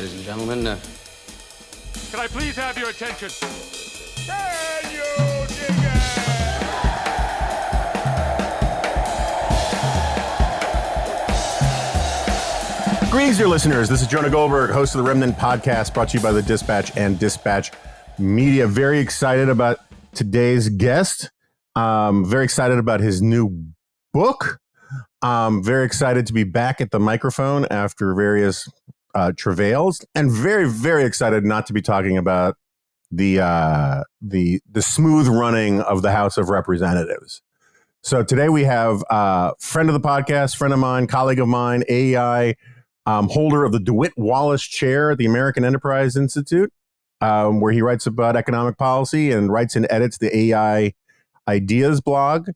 ladies and gentlemen. Can I please have your attention? Can you dig it? Greetings, dear listeners. This is Jonah Goldberg, host of the Remnant podcast, brought to you by the Dispatch and Dispatch Media. Very excited about today's guest. Very excited about his new book. Very excited to be back at the microphone after various travails, and very, very excited not to be talking about the smooth running of the House of Representatives. So today we have a friend of the podcast, friend of mine, colleague of mine, AEI, holder of the DeWitt Wallace Chair at the American Enterprise Institute, where he writes about economic policy and writes and edits the AEI Ideas blog.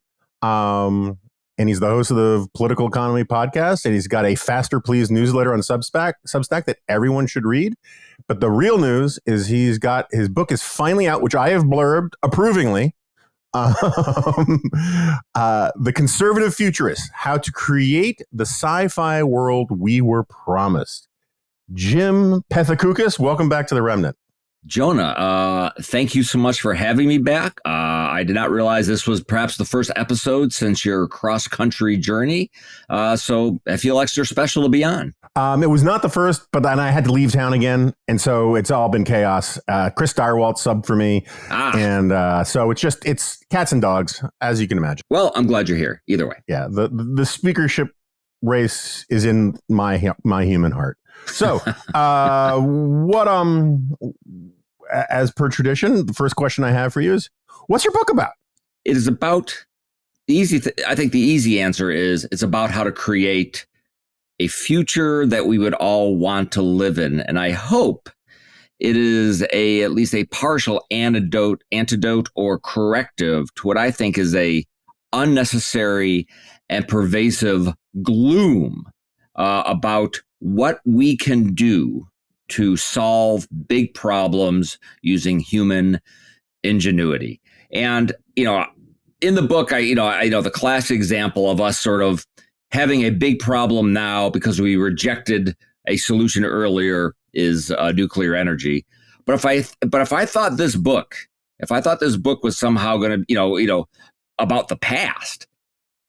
And he's the host of the Political Economy podcast, and he's got a Faster Please newsletter on Substack that everyone should read. But the real news is his book is finally out, which I have blurbed approvingly. The Conservative Futurist: How to Create the Sci-Fi World We Were Promised. Jim Pethokoukis, welcome back to the Remnant. Jonah, thank you so much for having me back. I did not realize this was perhaps the first episode since your cross-country journey, so I feel extra special to be on. It was not the first, but then I had to leave town again, and so it's all been chaos. Chris Direwalt subbed for me, and so it's cats and dogs, as you can imagine. Well, I'm glad you're here, either way. Yeah, the speakership race is in my human heart. So, as per tradition, the first question I have for you is, what's your book about? It is about I think the easy answer is it's about how to create a future that we would all want to live in. And I hope it is at least a partial antidote or corrective to what I think is a unnecessary and pervasive gloom about what we can do to solve big problems using human ingenuity. And, in the book, I know the classic example of us sort of having a big problem now because we rejected a solution earlier is nuclear energy. But if I thought this book was somehow going to, about the past,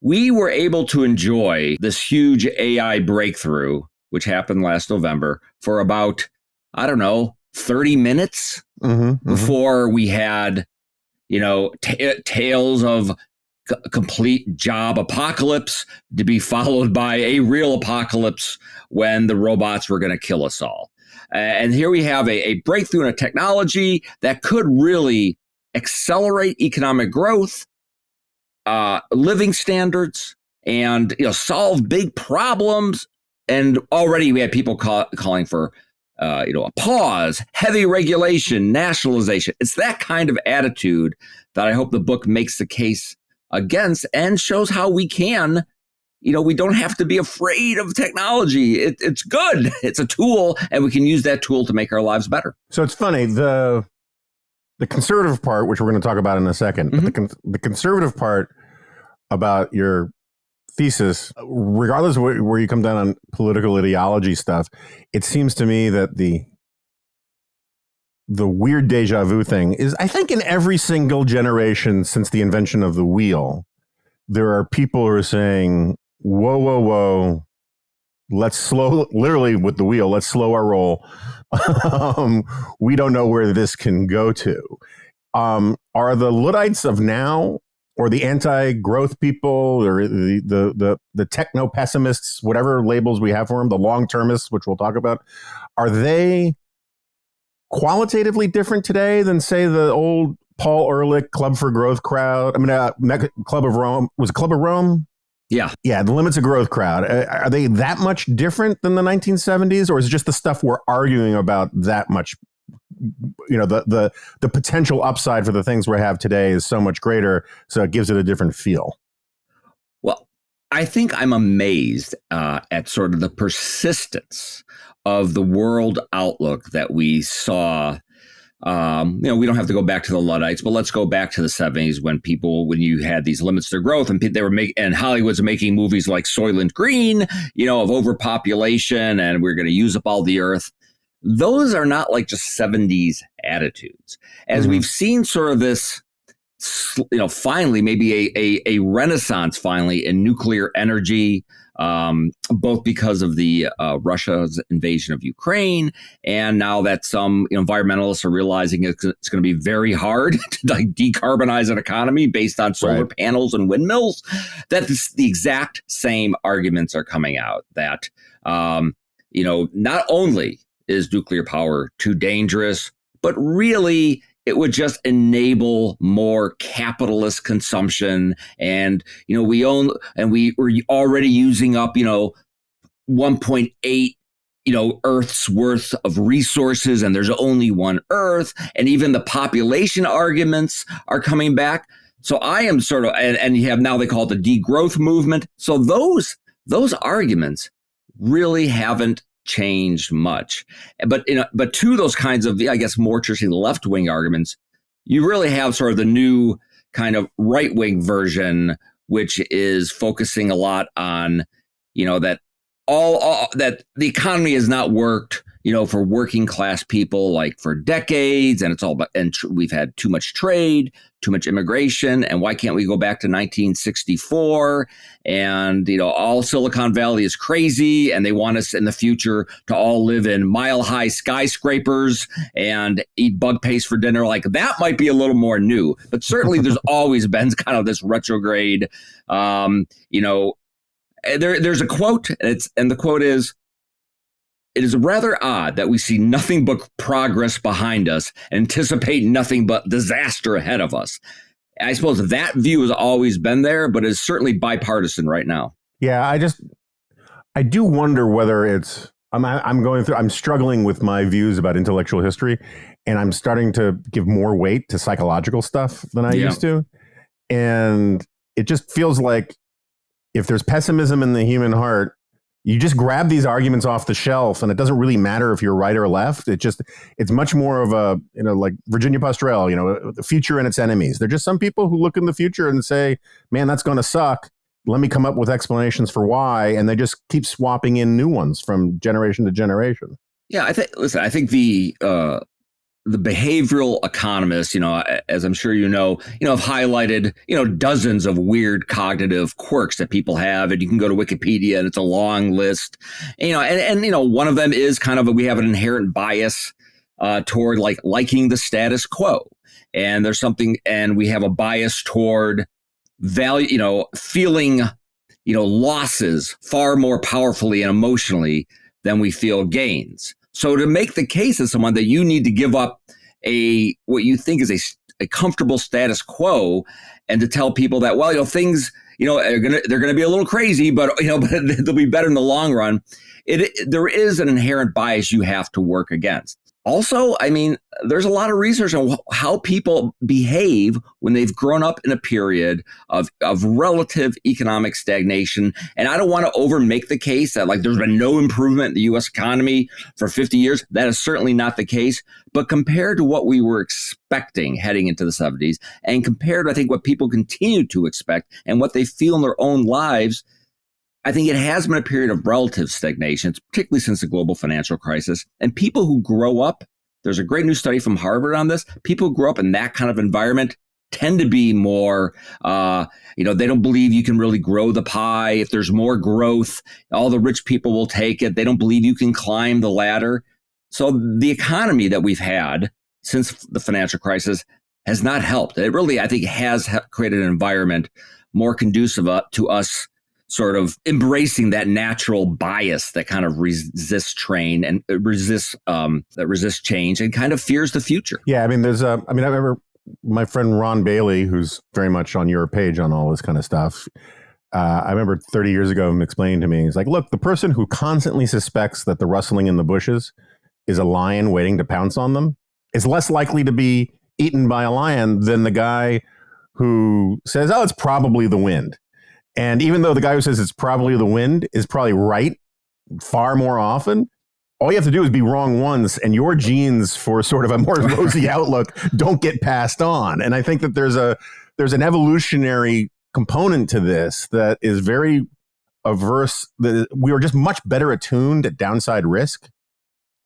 we were able to enjoy this huge AI breakthrough, which happened last November, for about, 30 minutes before we had, tales of complete job apocalypse to be followed by a real apocalypse when the robots were going to kill us all. And here we have a breakthrough in a technology that could really accelerate economic growth, living standards, and solve big problems. And already we had people calling for a pause, heavy regulation, nationalization. It's that kind of attitude that I hope the book makes the case against and shows how we can, we don't have to be afraid of technology. It's good. It's a tool, and we can use that tool to make our lives better. So it's funny, the conservative part, which we're going to talk about in a second, but the conservative part about your thesis, regardless of where you come down on political ideology stuff, it seems to me that the weird deja vu thing is, I think, in every single generation since the invention of the wheel, there are people who are saying, whoa, let's slow, literally with the wheel, let's slow our roll. We don't know where this can go to. Are the Luddites of now, or the anti-growth people, or the techno-pessimists, whatever labels we have for them, the long-termists, which we'll talk about, are they qualitatively different today than, say, the old Paul Ehrlich Club for Growth crowd? Club of Rome. Was it Club of Rome? Yeah. Yeah, the Limits of Growth crowd. Are they that much different than the 1970s, or is it just the stuff we're arguing about that much? The potential upside for the things we have today is so much greater, so it gives it a different feel. Well, I think I'm amazed at sort of the persistence of the world outlook that we saw. We don't have to go back to the Luddites, but let's go back to the 70s when you had these limits to growth, and they were and Hollywood's making movies like Soylent Green, of overpopulation, and we're going to use up all the earth. those are not like just 70s attitudes. As we've seen sort of this, finally, maybe a renaissance finally in nuclear energy, both because of the Russia's invasion of Ukraine, and now that some environmentalists are realizing it's going to be very hard to like decarbonize an economy based on solar panels and windmills. That the exact same arguments are coming out that not only is nuclear power too dangerous, but really it would just enable more capitalist consumption. And, we were already using up, 1.8, Earth's worth of resources, and there's only one Earth. And even the population arguments are coming back. So I am sort of, and you have now they call it the degrowth movement. So those arguments really haven't changed much. But to those kinds of, I guess, more traditionally left-wing arguments, you really have sort of the new kind of right-wing version, which is focusing a lot on, that that the economy has not worked, for working class people like for decades, and it's all about, and we've had too much trade, too much immigration, and why can't we go back to 1964? And all Silicon Valley is crazy, and they want us in the future to all live in mile-high skyscrapers and eat bug paste for dinner. Like that might be a little more new, but certainly there's always been kind of this retrograde. There's a quote, and the quote is, "It is rather odd that we see nothing but progress behind us, anticipate nothing but disaster ahead of us." I suppose that view has always been there, but is certainly bipartisan right now. Yeah, I do wonder whether I'm struggling with my views about intellectual history, and I'm starting to give more weight to psychological stuff than I used to. And it just feels like if there's pessimism in the human heart, you just grab these arguments off the shelf, and it doesn't really matter if you're right or left. It's much more of a, like Virginia Postrel, the future and its enemies. They're just some people who look in the future and say, man, that's going to suck. Let me come up with explanations for why. And they just keep swapping in new ones from generation to generation. Yeah, I think the behavioral economists, as I'm sure have highlighted, dozens of weird cognitive quirks that people have. And you can go to Wikipedia and it's a long list, and one of them is kind of we have an inherent bias toward liking the status quo. And there's something, and we have a bias toward value, feeling, losses far more powerfully and emotionally than we feel gains. So to make the case as someone that you need to give up what you think is a comfortable status quo, and to tell people that, well, things, they're gonna be a little crazy, but but they'll be better in the long run. There is an inherent bias you have to work against. Also, there's a lot of research on how people behave when they've grown up in a period of relative economic stagnation. And I don't want to over make the case that there's been no improvement in the U.S. economy for 50 years. That is certainly not the case. But compared to what we were expecting heading into the 70s, and compared to, I think, what people continue to expect and what they feel in their own lives, I think it has been a period of relative stagnation, particularly since the global financial crisis. And people who grow up, there's a great new study from Harvard on this, people who grow up in that kind of environment tend to be more, they don't believe you can really grow the pie. If there's more growth, all the rich people will take it. They don't believe you can climb the ladder. So the economy that we've had since the financial crisis has not helped. It really, I think, has created an environment more conducive to us sort of embracing that natural bias that kind of resists change and resists change and kind of fears the future. Yeah, I remember my friend Ron Bailey, who's very much on your page on all this kind of stuff. I remember 30 years ago him explaining to me, he's like, look, the person who constantly suspects that the rustling in the bushes is a lion waiting to pounce on them is less likely to be eaten by a lion than the guy who says, oh, it's probably the wind. And even though the guy who says it's probably the wind is probably right far more often, all you have to do is be wrong once, and your genes for sort of a more rosy outlook don't get passed on. And I think that there's an evolutionary component to this that is very averse. We are just much better attuned at downside risk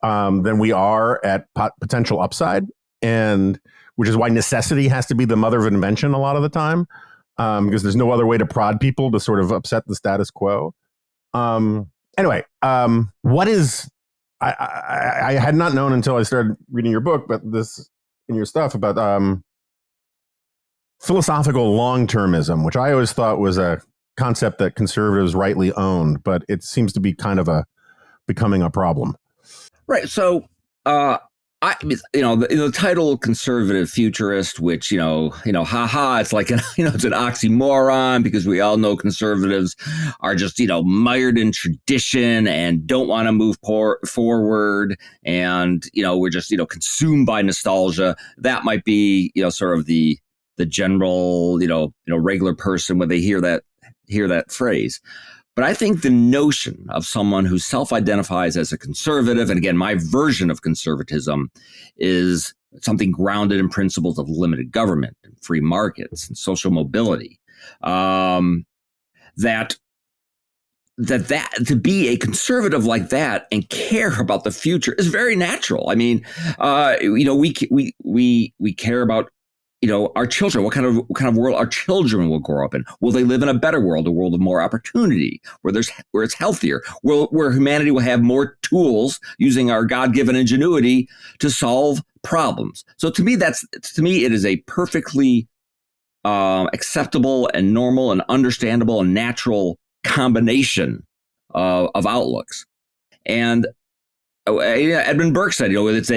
than we are at potential upside, and which is why necessity has to be the mother of invention a lot of the time, because there's no other way to prod people to sort of upset the status quo. Anyway, what is I had not known until I started reading your book, but this in your stuff about philosophical long-termism, which I always thought was a concept that conservatives rightly owned, but it seems to be kind of becoming a problem. Right. So, the title "Conservative Futurist," which haha, it's like it's an oxymoron because we all know conservatives are just mired in tradition and don't want to move forward, and we're just consumed by nostalgia. That might be sort of the general regular person when they hear that phrase. But I think the notion of someone who self-identifies as a conservative, and again, my version of conservatism is something grounded in principles of limited government and free markets and social mobility, that to be a conservative like that and care about the future is very natural. I mean, we care about our children, what kind of world our children will grow up in. Will they live in a better world, a world of more opportunity, where it's healthier, where humanity will have more tools using our God-given ingenuity to solve problems. So to me, it is a perfectly acceptable and normal and understandable and natural combination of outlooks. And Edmund Burke said, there's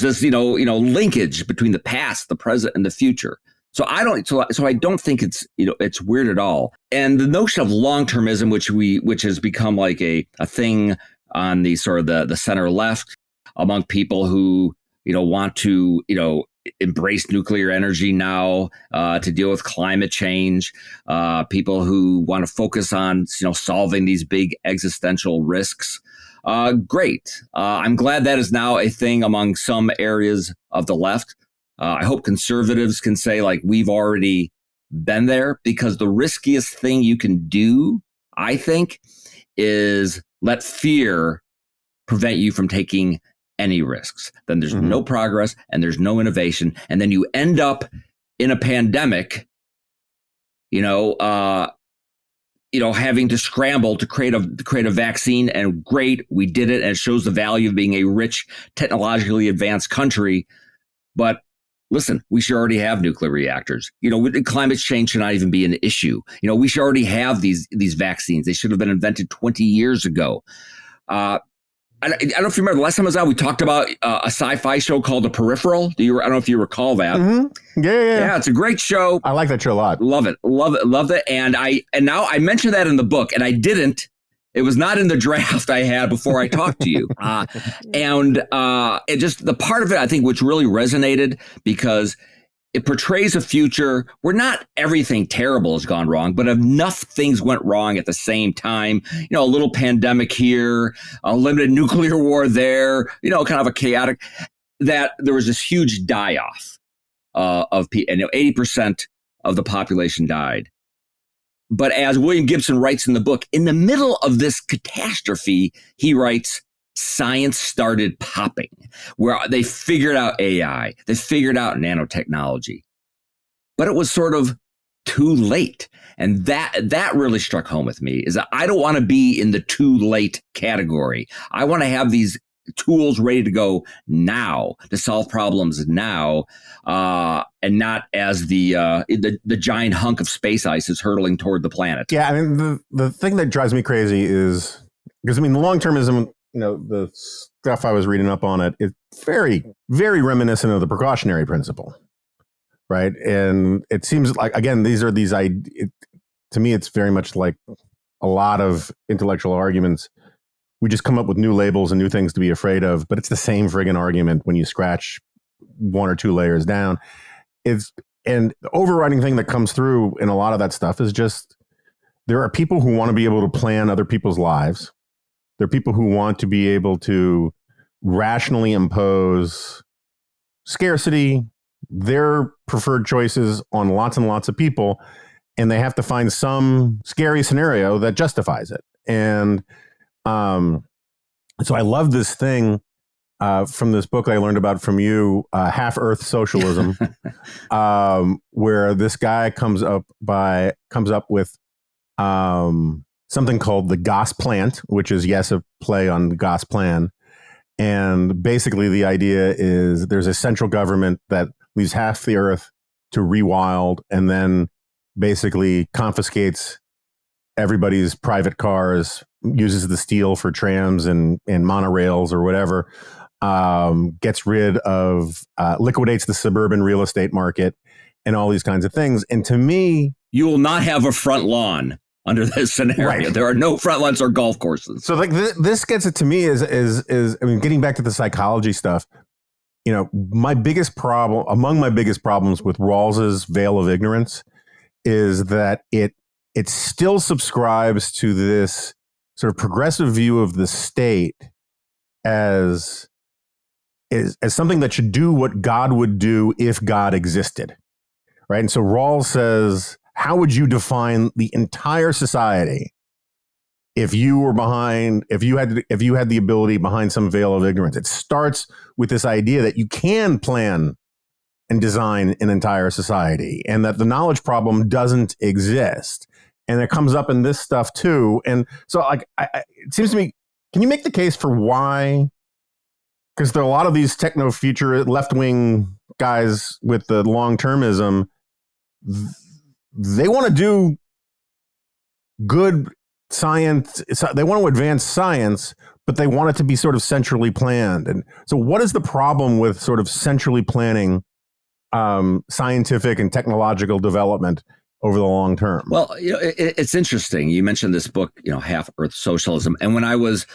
this, linkage between the past, the present, and the future. So I don't think it's weird at all. And the notion of long-termism, which has become like a thing on the sort of the center left among people who, want to, embrace nuclear energy now to deal with climate change, people who want to focus on, solving these big existential risks. Great. I'm glad that is now a thing among some areas of the left. I hope conservatives can say, like, we've already been there, because the riskiest thing you can do, I think, is let fear prevent you from taking any risks. Then there's no progress and there's no innovation. And then you end up in a pandemic, having to scramble to create a vaccine, and great, we did it, and it shows the value of being a rich, technologically advanced country. But listen, we should already have nuclear reactors. Climate change should not even be an issue. We should already have these vaccines. They should have been invented 20 years ago. I don't know if you remember the last time I was on, we talked about a sci-fi show called The Peripheral. I don't know if you recall that. Mm-hmm. Yeah. It's a great show. I like that show a lot. Loved it. And now I mentioned that in the book, and I didn't. It was not in the draft I had before I talked to you. It just, the part of it, I think, which really resonated, because it portrays a future where not everything terrible has gone wrong, but enough things went wrong at the same time. A little pandemic here, a limited nuclear war there, kind of a chaotic, that there was this huge die-off of people, and 80% of the population died. But as William Gibson writes in the book, in the middle of this catastrophe, he writes, science started popping, where they figured out AI, they figured out nanotechnology, but it was sort of too late. And that really struck home with me, is that I don't want to be in the too late category. I want to have these tools ready to go now to solve problems now, and not as the giant hunk of space ice is hurtling toward the planet. Yeah, I mean, the thing that drives me crazy is, because, the long-termism, the stuff I was reading up on it's very, very reminiscent of the precautionary principle, right? And it seems like, again, to me, it's very much like a lot of intellectual arguments. We just come up with new labels and new things to be afraid of, but it's the same friggin' argument when you scratch one or two layers down. And the overriding thing that comes through in a lot of that stuff is just, there are people who want to be able to plan other people's lives. There are people who want to be able to rationally impose scarcity, their preferred choices, on lots and lots of people, and they have to find some scary scenario that justifies it. And So I love this thing from this book I learned about from you, Half Earth Socialism, where this guy comes up with something called the Goss plant, which is, yes, a play on the Goss plan. And basically the idea is there's a central government that leaves half the earth to rewild and then basically confiscates everybody's private cars, uses the steel for trams and monorails or whatever, gets rid of, liquidates the suburban real estate market and all these kinds of things. And to me, you will not have a front lawn under this scenario. Right. There are no front lawns or golf courses. So like this gets it to me is I mean, getting back to the psychology stuff, you know, among my biggest problems with Rawls's veil of ignorance is that it still subscribes to this sort of progressive view of the state as something that should do what God would do if God existed, right? And so Rawls says, how would you define the entire society if you had the ability behind some veil of ignorance? It starts with this idea that you can plan and design an entire society and that the knowledge problem doesn't exist. And it comes up in this stuff too. And so like, it seems to me, can you make the case for why? Because there are a lot of these techno-future left-wing guys with the long-termism. They want to do good science. They want to advance science, but they want it to be sort of centrally planned. And so what is the problem with sort of centrally planning scientific and technological development over the long term? Well, you know, it's interesting. You mentioned this book, you know, Half Earth Socialism. And when I was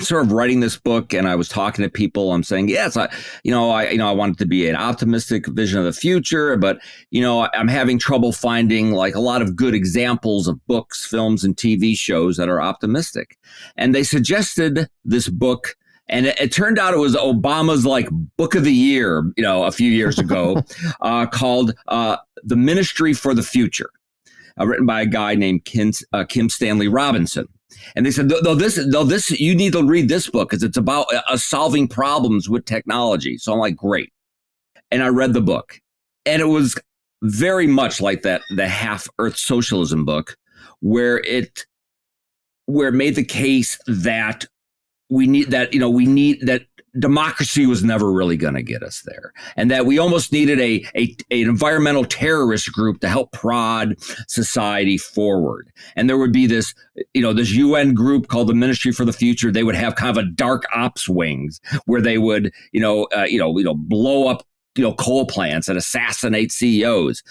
sort of writing this book and I was talking to people, I'm saying, yes, I want it to be an optimistic vision of the future, but, you know, I'm having trouble finding like a lot of good examples of books, films, and TV shows that are optimistic. And they suggested this book. And it turned out it was Obama's like book of the year, you know, a few years ago, called The Ministry for the Future, written by a guy named Kim Stanley Robinson. And they said, this, you need to read this book because it's about solving problems with technology. So I'm like, great. And I read the book, and it was very much like the Half Earth Socialism book, where it made the case that we need that democracy was never really going to get us there, and that we almost needed an environmental terrorist group to help prod society forward. And there would be this UN group called the Ministry for the Future. They would have kind of a dark ops wings where they would blow up coal plants and assassinate CEOs.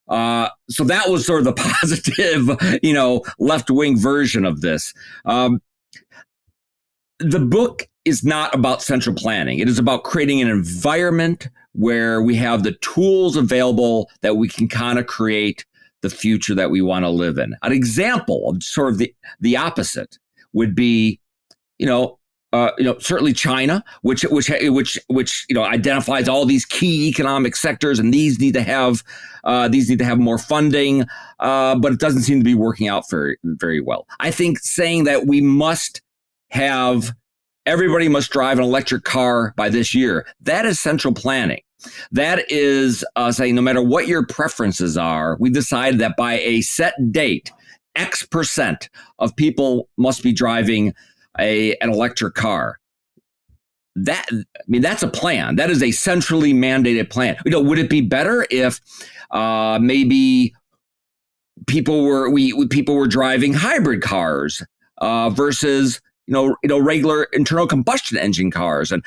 So that was sort of the positive left-wing version of this. The book is not about central planning. It is about creating an environment where we have the tools available that we can kind of create the future that we want to live in. An example of sort of the opposite would be, certainly China, which identifies all these key economic sectors, and these need to have more funding, but it doesn't seem to be working out very, very well. I think saying that everybody must drive an electric car by this year, that is central planning. That is saying no matter what your preferences are, we decided that by a set date, X% of people must be driving an electric car. That's a plan. That is a centrally mandated plan. Would it be better if maybe people were driving hybrid cars versus regular internal combustion engine cars, and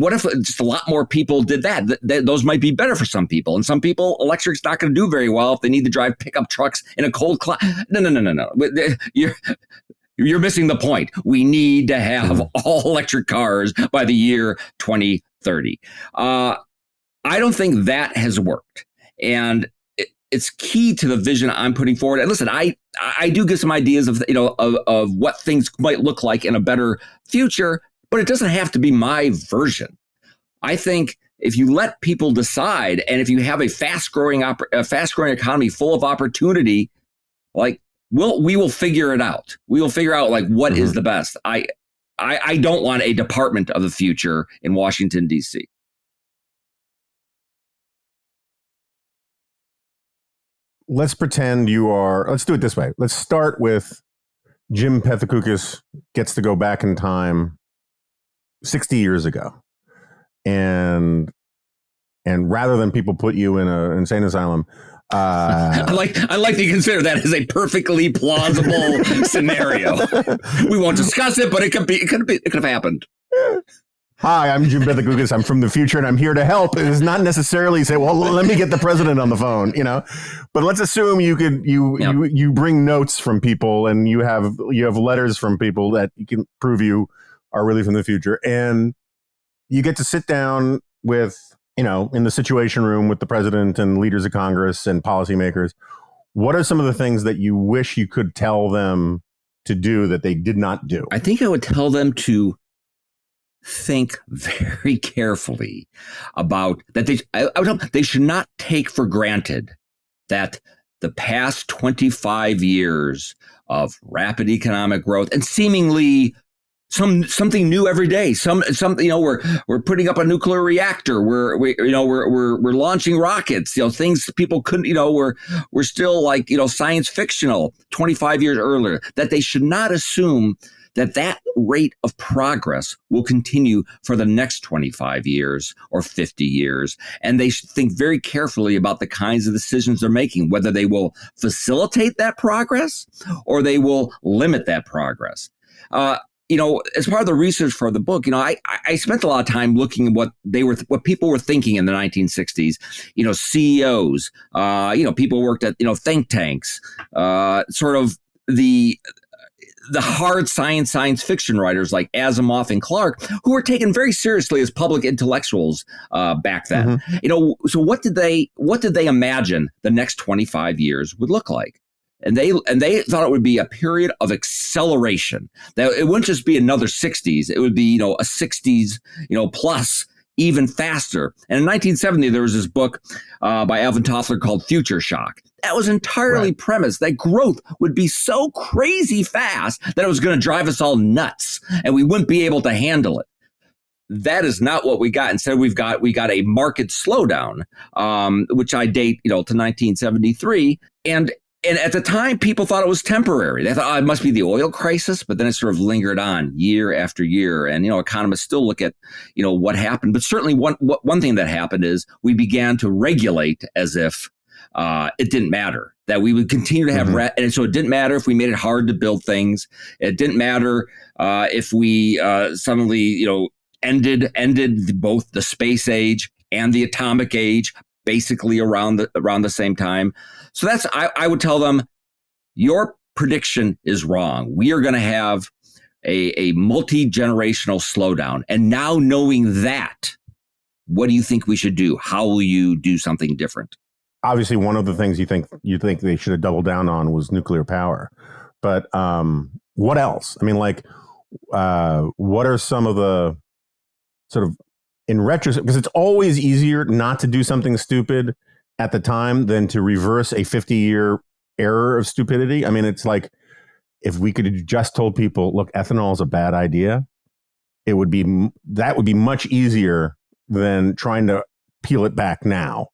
what if just a lot more people did that? Those might be better for some people, and some people electric's not going to do very well if they need to drive pickup trucks in a cold climate. No. You're missing the point. We need to have all electric cars by the year 2030. I don't think that has worked, and it's key to the vision I'm putting forward. And listen, I do get some ideas of what things might look like in a better future, but it doesn't have to be my version. I think if you let people decide, and if you have a fast growing economy full of opportunity, like we will figure it out. We will figure out like what is the best. I I don't want a Department of the Future in Washington, D.C. Let's pretend let's do it this way. Let's start with Jim Pethokoukis gets to go back in time 60 years ago. And rather than people put you in an insane asylum, I like to consider that as a perfectly plausible scenario. We won't discuss it, but it could have happened. Hi, I'm Jim Pethokoukis. I'm from the future, and I'm here to help. It is not necessarily say, well, let me get the president on the phone, But let's assume you bring notes from people, and you have letters from people that you can prove you are really from the future, and you get to sit down with, in the Situation Room with the president and leaders of Congress and policymakers. What are some of the things that you wish you could tell them to do that they did not do? I think I would tell them to think very carefully about that. I would tell them they should not take for granted that the past 25 years of rapid economic growth and seemingly something new every day. We're putting up a nuclear reactor. We're launching rockets. Things people couldn't. We're still like science fictional. 25 years earlier, that they should not assume that rate of progress will continue for the next 25 years or 50 years. And they should think very carefully about the kinds of decisions they're making, whether they will facilitate that progress or they will limit that progress. As part of the research for the book, I spent a lot of time looking at what people were thinking in the 1960s. CEOs, people who worked at think tanks, sort of the hard science fiction writers like Asimov and Clarke, who were taken very seriously as public intellectuals back then. Mm-hmm. So what did they imagine the next 25 years would look like? And they thought it would be a period of acceleration. That it wouldn't just be another 60s. It would be, a 60s, plus even faster. And in 1970, there was this book by Alvin Toffler called Future Shock. That was entirely premised that growth would be so crazy fast that it was going to drive us all nuts and we wouldn't be able to handle it. That is not what we got. Instead, we got a market slowdown, which I date, to 1973. And at the time, people thought it was temporary. They thought, it must be the oil crisis, but then it sort of lingered on year after year. And, economists still look at, what happened. But certainly one thing that happened is we began to regulate as if it didn't matter, that we would continue to have and so it didn't matter if we made it hard to build things. It didn't matter if we suddenly, ended both the space age and the atomic age basically around the same time. So I would tell them, your prediction is wrong. We are going to have a multi-generational slowdown. And now knowing that, what do you think we should do? How will you do something different? Obviously, one of the things you think they should have doubled down on was nuclear power. But what else? I mean, what are some of the sort of, in retrospect, because it's always easier not to do something stupid at the time than to reverse a 50-year error of stupidity. I mean, it's like, if we could have just told people, look, ethanol is a bad idea, that would be much easier than trying to peel it back now.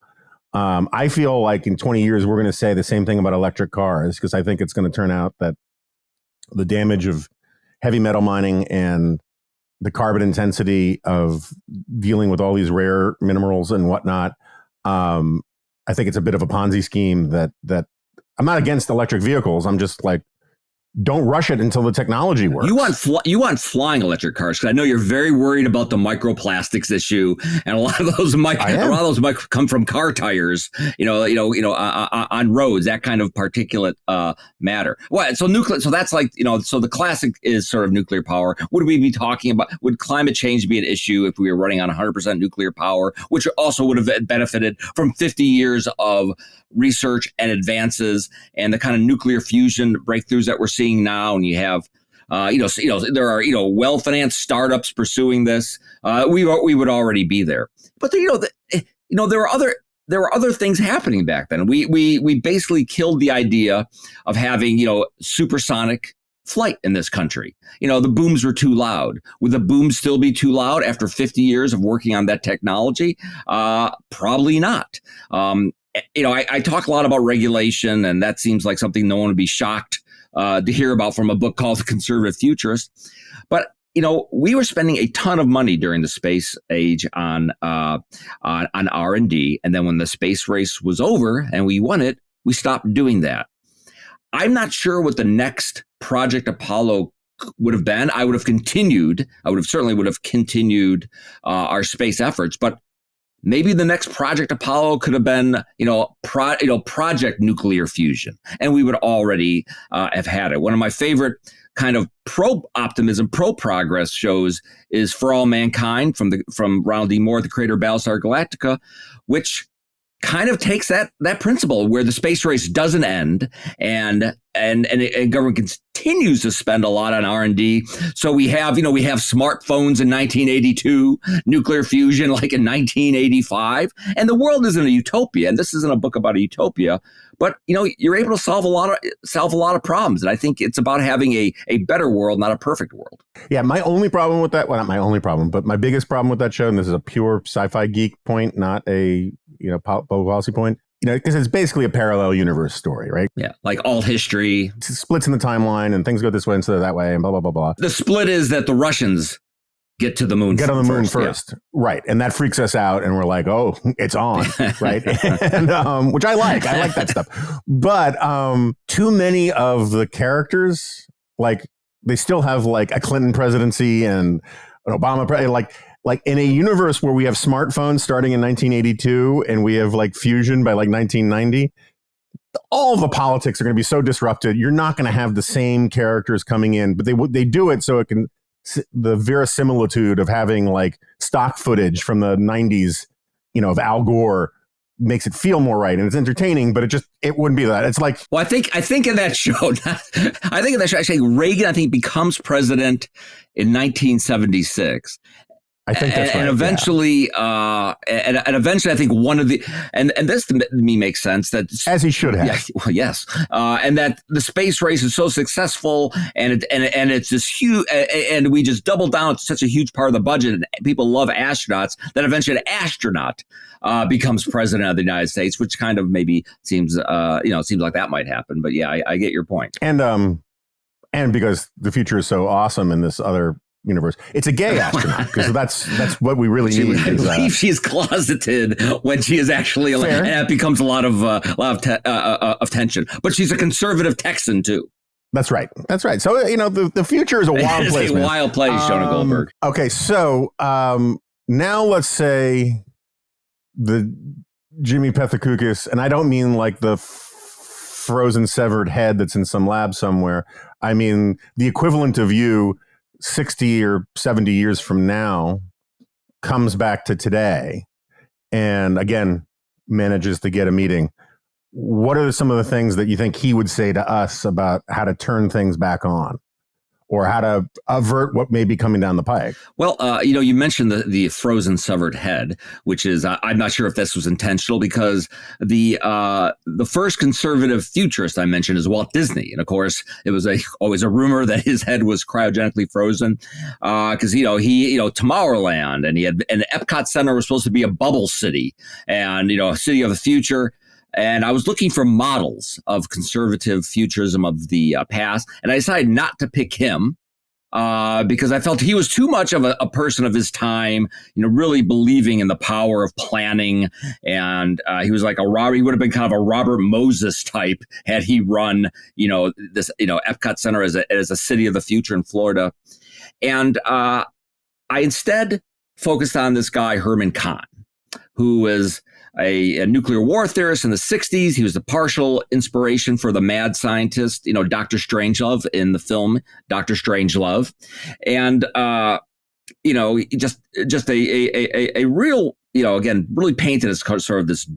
I feel like in 20 years, we're going to say the same thing about electric cars, because I think it's going to turn out that the damage of heavy metal mining and the carbon intensity of dealing with all these rare minerals and whatnot, I think it's a bit of a Ponzi scheme that I'm not against electric vehicles. I'm just like, don't rush it until the technology works. You want flying electric cars, because I know you're very worried about the microplastics issue, and a lot of those come from car tires. On roads, that kind of particulate matter. Well, so nuclear. So that's like So the classic is sort of nuclear power. Would we be talking about? Would climate change be an issue if we were running on 100% nuclear power, which also would have benefited from 50 years of research and advances and the kind of nuclear fusion breakthroughs that we're seeing now? And you have, there are, well-financed startups pursuing this. We would already be there. But there were other things happening back then. We basically killed the idea of having, supersonic flight in this country. The booms were too loud. Would the booms still be too loud after 50 years of working on that technology? Probably not. I talk a lot about regulation, and that seems like something no one would be shocked to hear about from a book called The Conservative Futurist. But we were spending a ton of money during the space age on R&D, and then when the space race was over and we won it, we stopped doing that. I'm not sure what the next Project Apollo would have been. I would have certainly continued our space efforts, but maybe the next Project Apollo could have been, Project Nuclear Fusion, and we would already have had it. One of my favorite kind of pro-optimism, pro-progress shows is For All Mankind from Ronald D. Moore, the creator of Battlestar Galactica, which kind of takes that principle where the space race doesn't end and government continues to spend a lot on R&D. So we have smartphones in 1982, nuclear fusion like in 1985, and the world isn't a utopia. And this isn't a book about a utopia, but you're able to solve a lot of problems. And I think it's about having a better world, not a perfect world. Yeah, my only problem with that, well, not my only problem, but my biggest problem with that show, and this is a pure sci-fi geek point, not a policy point, because it's basically a parallel universe story, right? Yeah, like all history. It splits in the timeline and things go this way instead of that way and blah, blah, blah, blah. The split is that the Russians get to the moon Get on the moon first. Yeah. Right. And that freaks us out. And we're like, oh, it's on. Right. And, which I like that stuff. But too many of the characters, like they still have like a Clinton presidency and an Obama, like in a universe where we have smartphones starting in 1982 and we have like fusion by like 1990, all the politics are going to be so disrupted. You're not going to have the same characters coming in, but they do it so it can, the verisimilitude of having like stock footage from the 90s, of Al Gore makes it feel more right, and it's entertaining, but it wouldn't be that. It's like, well, I think in that show, actually Reagan, becomes president in 1976. I think that's right. And eventually, and eventually, I think one of the and this to me makes sense that as he should have. Yeah, well, yes, and that the space race is so successful, and it's this huge, and we just double down. It's such a huge part of the budget, and people love astronauts. That eventually, an astronaut becomes president of the United States, which kind of maybe seems seems like that might happen. But yeah, I get your point. And because the future is so awesome in this other universe, it's a gay astronaut, because that's what we really need. I believe she's closeted when she is actually, and it becomes a lot of tension. But she's a conservative Texan too. That's right. So the future is a wild place. It's a wild place, Jonah Goldberg. Okay, so now let's say the Jimmy Pethokoukis, and I don't mean like the frozen severed head that's in some lab somewhere. I mean the equivalent of you 60 or 70 years from now comes back to today and again manages to get a meeting. What are some of the things that you think he would say to us about how to turn things back on or how to avert what may be coming down the pike? Well, you mentioned the frozen severed head, which is, I'm not sure if this was intentional, because the first conservative futurist I mentioned is Walt Disney. And of course, it was always a rumor that his head was cryogenically frozen because, he Tomorrowland and the Epcot Center was supposed to be a bubble city and, a city of the future. And I was looking for models of conservative futurism of the past, and I decided not to pick him because I felt he was too much of a person of his time, really believing in the power of planning. And he was like he would have been kind of a Robert Moses type had he run, this, Epcot Center as a city of the future in Florida. And I instead focused on this guy, Herman Kahn, who was a nuclear war theorist in the 60s. He was the partial inspiration for the mad scientist, Dr. Strangelove in the film Dr. Strangelove. And, just a real, again, really painted as sort of this,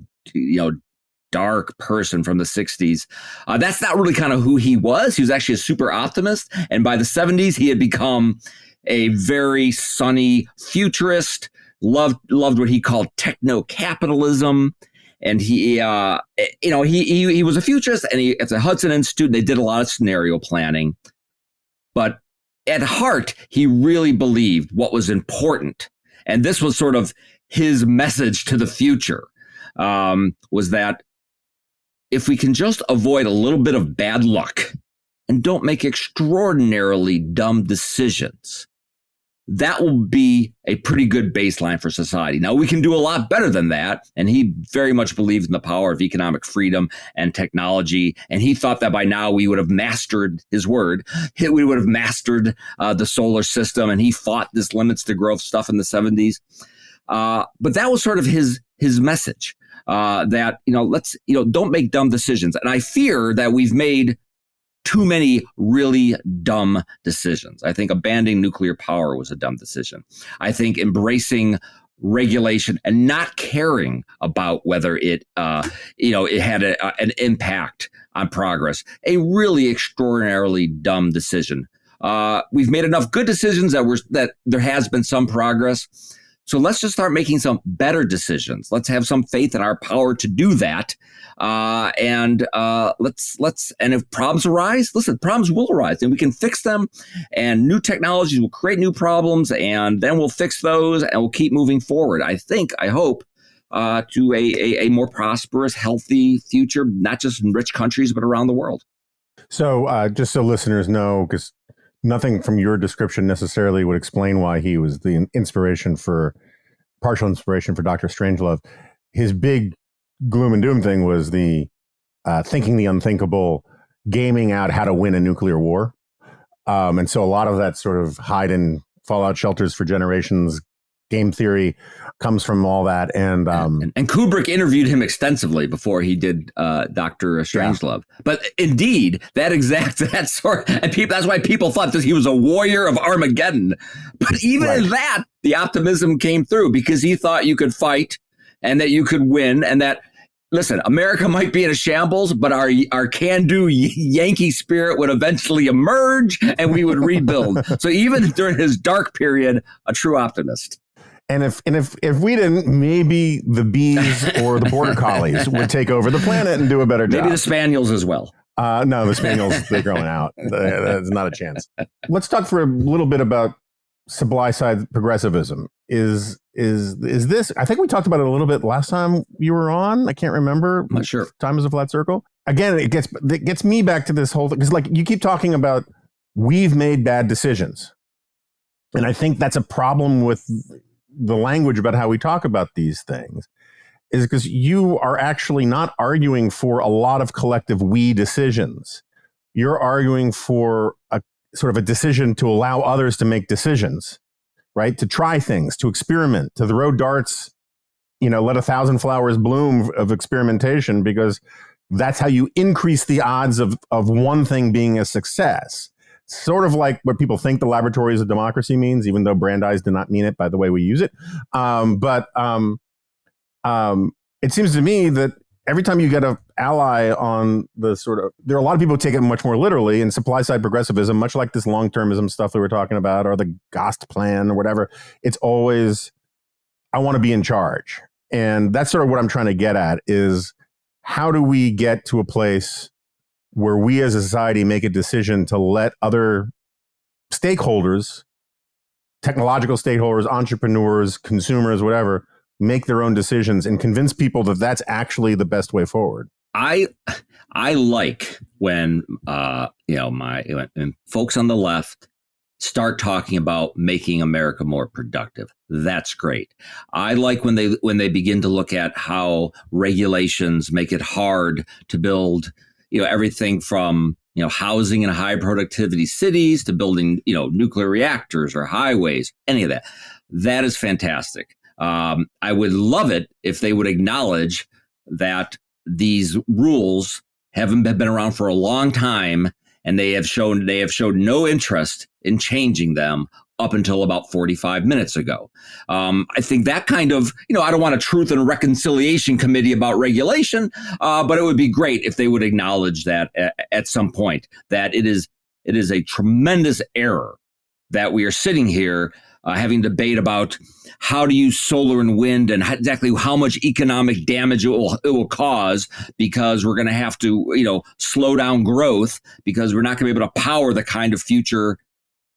dark person from the 60s. That's not really kind of who he was. He was actually a super optimist. And by the 70s, he had become a very sunny futurist, loved what he called techno-capitalism. And he was a futurist, and it's a Hudson Institute. They did a lot of scenario planning. But at heart, he really believed what was important. And this was sort of his message to the future, was that if we can just avoid a little bit of bad luck and don't make extraordinarily dumb decisions, that will be a pretty good baseline for society. Now, we can do a lot better than that. And he very much believed in the power of economic freedom and technology. And he thought that by now we would have mastered his word. We would have mastered the solar system. And he fought this limits to growth stuff in the 70s. But that was sort of his message, that, don't make dumb decisions. And I fear that we've made too many really dumb decisions. I think abandoning nuclear power was a dumb decision. I think embracing regulation and not caring about whether it had an impact on progress, a really extraordinarily dumb decision. We've made enough good decisions that there has been some progress. So let's just start making some better decisions. Let's have some faith in our power to do that. And if problems arise, listen, problems will arise and we can fix them, and new technologies will create new problems, and then we'll fix those and we'll keep moving forward. I hope to a more prosperous, healthy future, not just in rich countries, but around the world. So just so listeners know, because nothing from your description necessarily would explain why he was the partial inspiration for Dr. Strangelove. His big gloom and doom thing was the thinking the unthinkable, gaming out how to win a nuclear war. And so a lot of that sort of hide in fallout shelters for generations game theory comes from all that. And Kubrick interviewed him extensively before he did Dr. Strangelove. Yeah. But indeed, that sort, and that's why people thought that he was a warrior of Armageddon. But even in that, the optimism came through, because he thought you could fight and that you could win, and that, listen, America might be in a shambles, but our can-do Yankee spirit would eventually emerge and we would rebuild. So even during his dark period, a true optimist. And if we didn't, maybe the bees or the border collies would take over the planet and do a better job. Maybe the spaniels as well. No, the spaniels, they're growing out. That's not a chance. Let's talk for a little bit about supply side progressivism. Is this? I think we talked about it a little bit last time you were on. I can't remember. I'm not sure. Time is a flat circle. Again, it gets me back to this whole thing, because like you keep talking about we've made bad decisions, and I think that's a problem with the language about how we talk about these things, is because you are actually not arguing for a lot of collective we decisions. You're arguing for a sort of a decision to allow others to make decisions, right? To try things, to experiment, to throw darts, let 1,000 flowers bloom of experimentation, because that's how you increase the odds of one thing being a success. Sort of like what people think the laboratories of democracy means, even though Brandeis did not mean it by the way we use it. But it seems to me that every time you get an ally on the there are a lot of people who take it much more literally, and supply side progressivism, much like this long-termism stuff that we're talking about, or the Gost plan or whatever, it's always, I want to be in charge. And that's sort of what I'm trying to get at, is how do we get to a place where we as a society make a decision to let other stakeholders, technological stakeholders, entrepreneurs, consumers, whatever, make their own decisions and convince people that that's actually the best way forward. I like when when folks on the left start talking about making America more productive. That's great. I like when they begin to look at how regulations make it hard to build everything from housing in high productivity cities to building nuclear reactors or highways, any of that. That is fantastic. I would love it if they would acknowledge that these rules haven't been around for a long time, and they have shown no interest in changing them up until about 45 minutes ago. I think that kind of, I don't want a truth and reconciliation committee about regulation, but it would be great if they would acknowledge that at some point, that it is a tremendous error that we are sitting here having debate about how to use solar and wind and exactly how much economic damage it will cause, because we're going to have to, slow down growth because we're not going to be able to power the kind of future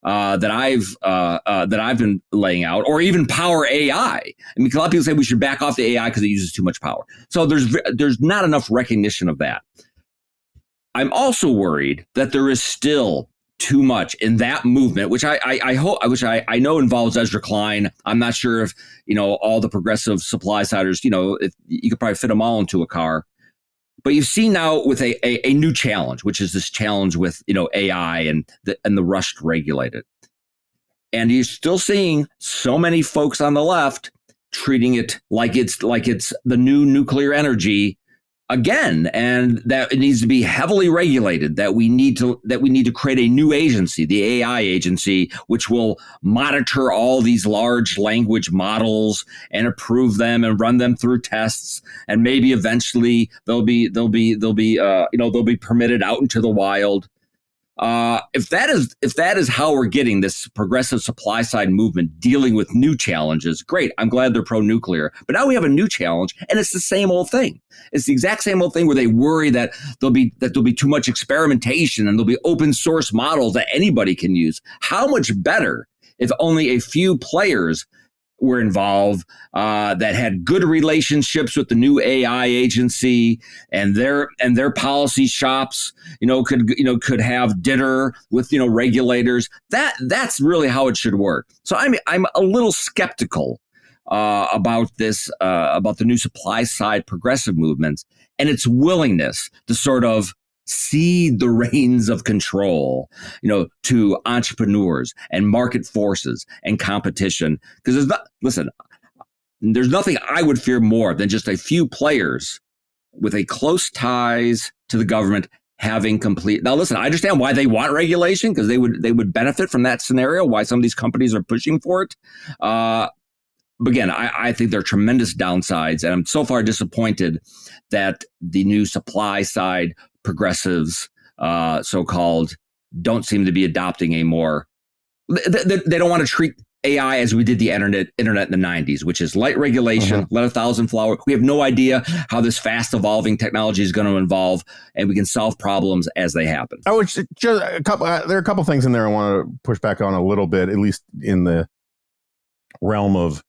that I've been laying out, or even power AI. I mean, a lot of people say we should back off the AI because it uses too much power. So there's not enough recognition of that. I'm also worried that there is still too much in that movement, which I know involves Ezra Klein. I'm not sure if all the progressive supply siders, if you could probably fit them all into a car. But you see now with a new challenge, which is this challenge with AI and the rush to regulate it. And you're still seeing so many folks on the left treating it like it's the new nuclear energy again, and that it needs to be heavily regulated, that we need to create a new agency, the AI agency, which will monitor all these large language models and approve them and run them through tests, and maybe eventually they'll be permitted out into the wild. If that is how we're getting this progressive supply side movement dealing with new challenges, great. I'm glad they're pro-nuclear. But now we have a new challenge, and it's the same old thing. It's the exact same old thing where they worry that there'll be too much experimentation and there'll be open source models that anybody can use. How much better if only a few players were involved that had good relationships with the new AI agency, and their policy shops, could have dinner with regulators. That's really how it should work. So I'm a little skeptical about this, about the new supply side progressive movements and its willingness to sort of cede the reins of control, to entrepreneurs and market forces and competition. Because there's nothing I would fear more than just a few players with a close ties to the government having complete. Now, listen, I understand why they want regulation, because they would benefit from that scenario. Why some of these companies are pushing for it. But again, I think there are tremendous downsides, and I'm so far disappointed that the new supply side progressives, so-called, don't seem to be adopting a more. They don't want to treat AI as we did the internet in the 90s, which is light regulation, let 1,000 flower. We have no idea how this fast evolving technology is going to evolve, and we can solve problems as they happen. There are a couple things in there I want to push back on a little bit, at least in the realm of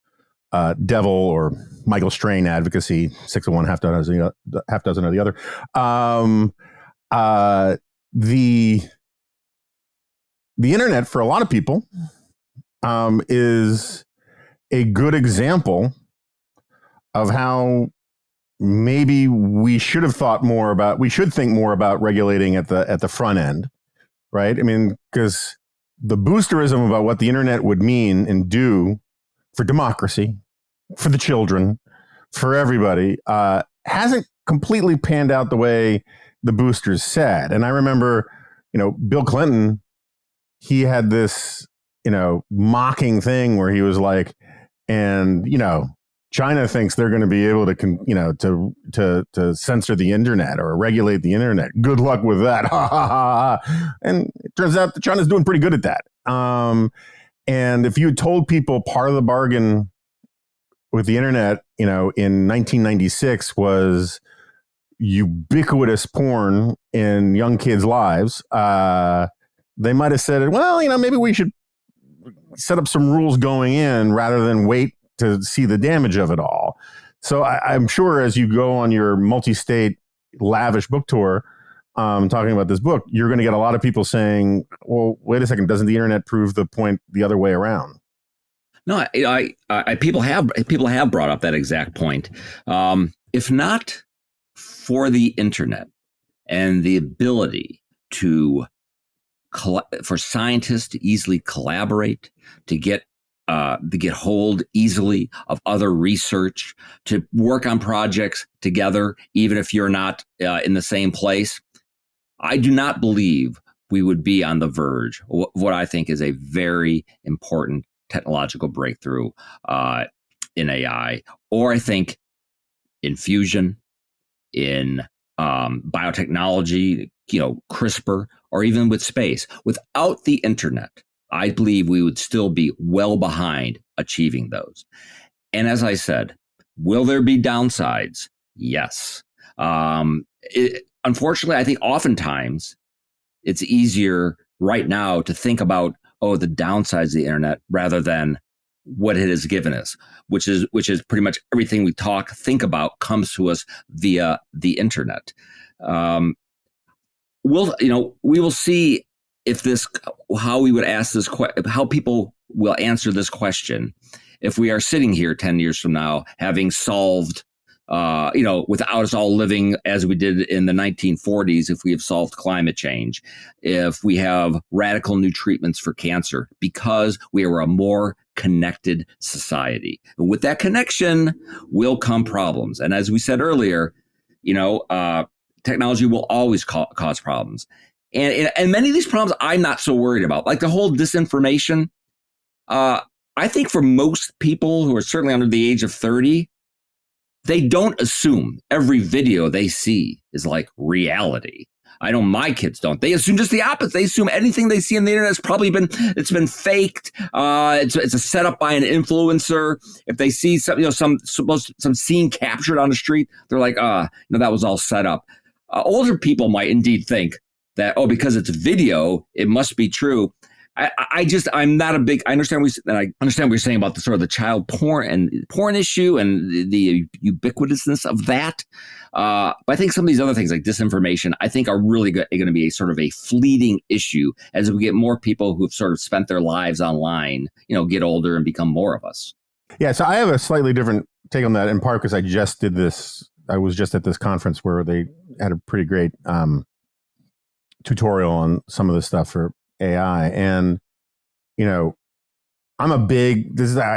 devil or Michael Strain advocacy, 6 of one, half dozen of the other. The internet, for a lot of people, is a good example of how maybe we should think more about regulating at the front end, right? I mean, because the boosterism about what the internet would mean and do for democracy, for the children, for everybody, hasn't completely panned out the way the boosters said. And I remember, Bill Clinton, he had this, mocking thing where he was like, and, China thinks they're going to be able to censor the internet or regulate the internet. Good luck with that. Ha ha ha. And it turns out that China's doing pretty good at that. And if you had told people part of the bargain with the internet, in 1996 was ubiquitous porn in young kids' lives, they might have said, well, maybe we should set up some rules going in rather than wait to see the damage of it all. So I'm sure as you go on your multi-state lavish book tour, talking about this book, you're going to get a lot of people saying, well, wait a second, doesn't the internet prove the point the other way around? No, people have brought up that exact point. If not for the internet and the ability for scientists to easily collaborate, to get hold easily of other research, to work on projects together, even if you're not in the same place, I do not believe we would be on the verge of what I think is a very important technological breakthrough in AI, or I think in fusion, in biotechnology, CRISPR, or even with space. Without the internet, I believe we would still be well behind achieving those. And as I said, will there be downsides? Yes. Unfortunately, I think oftentimes it's easier right now to think about, the downsides of the internet rather than what it has given us, which is pretty much everything we think about comes to us via the internet. We will see how we would ask this, how people will answer this question if we are sitting here 10 years from now, having solved, without us all living as we did in the 1940s, if we have solved climate change, if we have radical new treatments for cancer, because we are a more connected society. And with that connection will come problems. And as we said earlier, technology will always cause problems. And many of these problems I'm not so worried about, like the whole disinformation. I think for most people who are certainly under the age of 30, they don't assume every video they see is like reality. I know my kids don't. They assume just the opposite. They assume anything they see on the internet has probably been faked. It's a setup by an influencer. If they see some scene captured on the street, they're like, that was all set up. Older people might indeed think that, because it's video, it must be true. I'm not a big. I understand what you're saying about the sort of the child porn issue and the ubiquitousness of that. But I think some of these other things like disinformation, I think are really going to be a sort of a fleeting issue as we get more people who've sort of spent their lives online, get older and become more of us. Yeah, so I have a slightly different take on that, in part because I just did this. I was just at this conference where they had a pretty great tutorial on some of the stuff for AI. And, I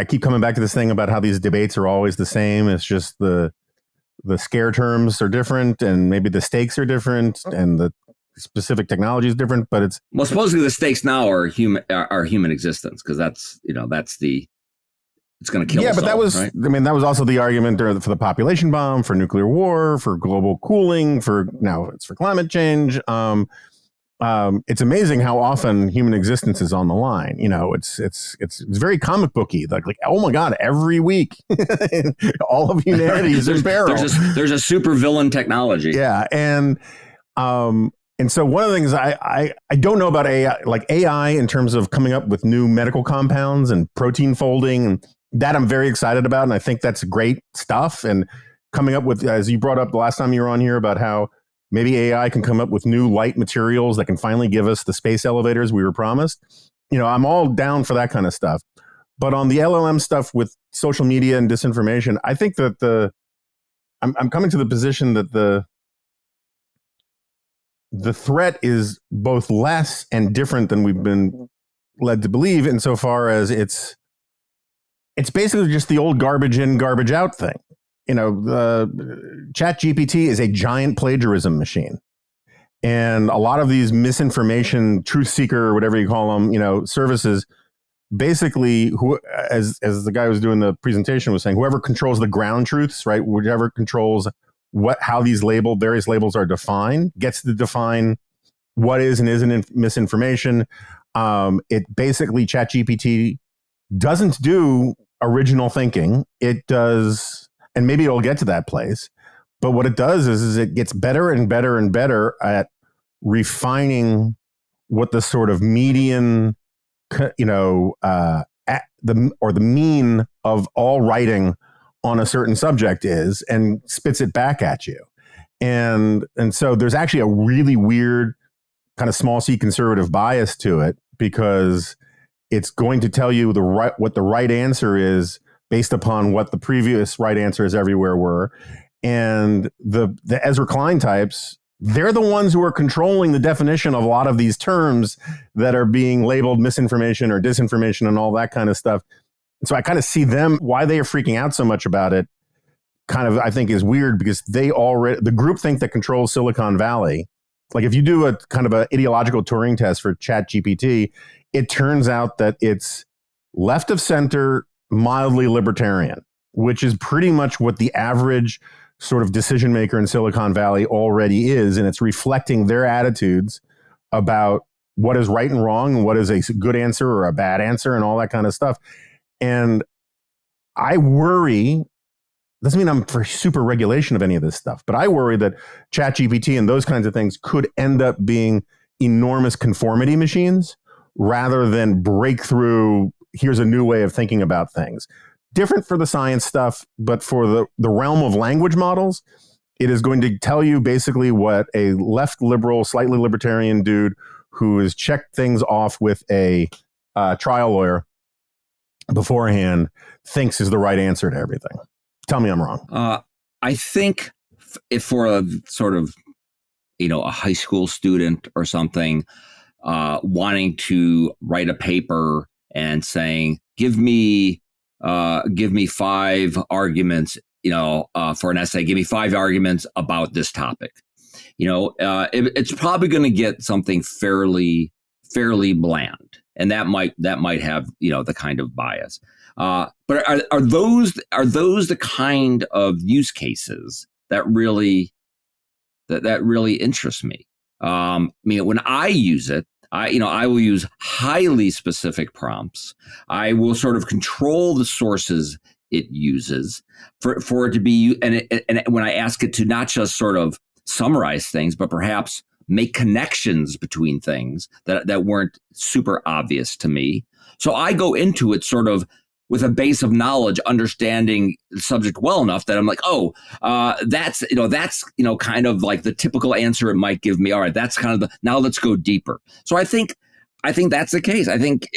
keep coming back to this thing about how these debates are always the same. It's just the scare terms are different, and maybe the stakes are different, and the specific technology is different, but supposedly the stakes now are human existence, because that's it's going to kill us. Yeah, but that was, right? That was also the argument for the population bomb, for nuclear war, for global cooling, now it's for climate change. It's amazing how often human existence is on the line. It's very comic booky. Like, oh my God, every week, all of humanity is in peril. There's a super villain technology. Yeah, and so one of the things I don't know about AI, like AI in terms of coming up with new medical compounds and protein folding, and that I'm very excited about, and I think that's great stuff. And coming up with, as you brought up the last time you were on here, about how maybe AI can come up with new light materials that can finally give us the space elevators we were promised. I'm all down for that kind of stuff. But on the LLM stuff with social media and disinformation, I think that I'm coming to the position that the threat is both less and different than we've been led to believe, insofar as it's basically just the old garbage in, garbage out thing. ChatGPT is a giant plagiarism machine. And a lot of these misinformation, truth seeker, or whatever you call them, services, basically, as the guy who was doing the presentation was saying, whoever controls the ground truths, right, whoever controls how these various labels are defined, gets to define what is and isn't misinformation. It basically, ChatGPT doesn't do original thinking. It does, and maybe it'll get to that place, but what it does is it gets better and better and better at refining what the sort of median, the mean of all writing on a certain subject is, and spits it back at you. And so there's actually a really weird kind of small c conservative bias to it, because it's going to tell you what the right answer is based upon what the previous right answers everywhere were. And the Ezra Klein types, they're the ones who are controlling the definition of a lot of these terms that are being labeled misinformation or disinformation and all that kind of stuff. And so I kind of see why they are freaking out so much about it, kind of, I think, is weird, because the groupthink that controls Silicon Valley, like if you do a kind of a ideological Turing test for ChatGPT, it turns out that it's left of center, mildly libertarian, which is pretty much what the average sort of decision maker in Silicon Valley already is. And it's reflecting their attitudes about what is right and wrong, and what is a good answer or a bad answer, and all that kind of stuff. And I worry, doesn't mean I'm for super regulation of any of this stuff, but I worry that ChatGPT and those kinds of things could end up being enormous conformity machines rather than breakthrough, here's a new way of thinking about things. Different for the science stuff, but for the realm of language models, it is going to tell you basically what a left liberal, slightly libertarian dude who has checked things off with a trial lawyer beforehand thinks is the right answer to everything. Tell me I'm wrong. I think if for a sort of, a high school student or something wanting to write a paper and saying, give me 5 arguments, for an essay, give me 5 arguments about this topic. It's probably going to get something fairly bland, and that might have the kind of bias. But are those the kind of use cases that really interest me? When I use it, I will use highly specific prompts. I will sort of control the sources it uses for it to be, and when I ask it to not just sort of summarize things, but perhaps make connections between things that weren't super obvious to me. So I go into it sort of with a base of knowledge, understanding the subject well enough that I'm like, that's kind of like the typical answer it might give me. All right, that's kind of now let's go deeper. So I think that's the case. I think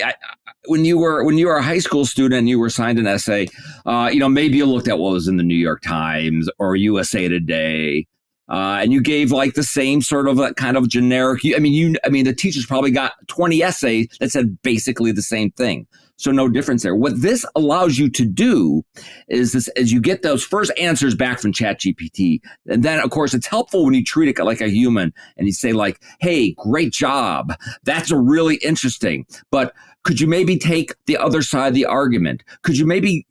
when you were a high school student and you were assigned an essay, maybe you looked at what was in the New York Times or USA Today, and you gave like the same sort of kind of generic. The teachers probably got 20 essays that said basically the same thing. So no difference there. What this allows you to do is you get those first answers back from ChatGPT. And then, of course, it's helpful when you treat it like a human and you say like, hey, great job. That's a really interesting. But could you maybe take the other side of the argument? Could you maybe,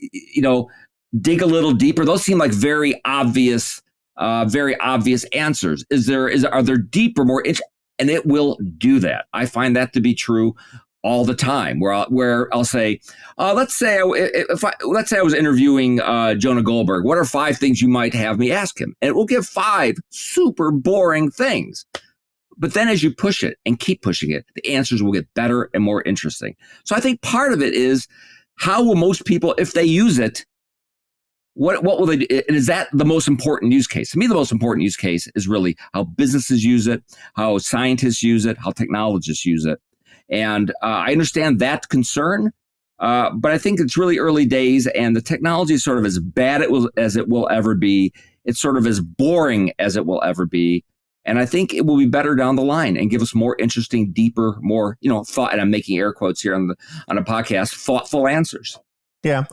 dig a little deeper? Those seem like very obvious answers. Are there deeper, more interesting? And it will do that. I find that to be true all the time, where I'll say, let's say I was interviewing Jonah Goldberg. What are 5 things you might have me ask him? And it will give 5 super boring things. But then as you push it and keep pushing it, the answers will get better and more interesting. So I think part of it is, how will most people, if they use it, what will they do? And is that the most important use case? To me, the most important use case is really how businesses use it, how scientists use it, how technologists use it. And I understand that concern, but I think it's really early days, and the technology is sort of as bad as it will ever be. It's sort of as boring as it will ever be. And I think it will be better down the line and give us more interesting, deeper, more, thought. And I'm making air quotes here on a podcast, thoughtful answers. Yeah.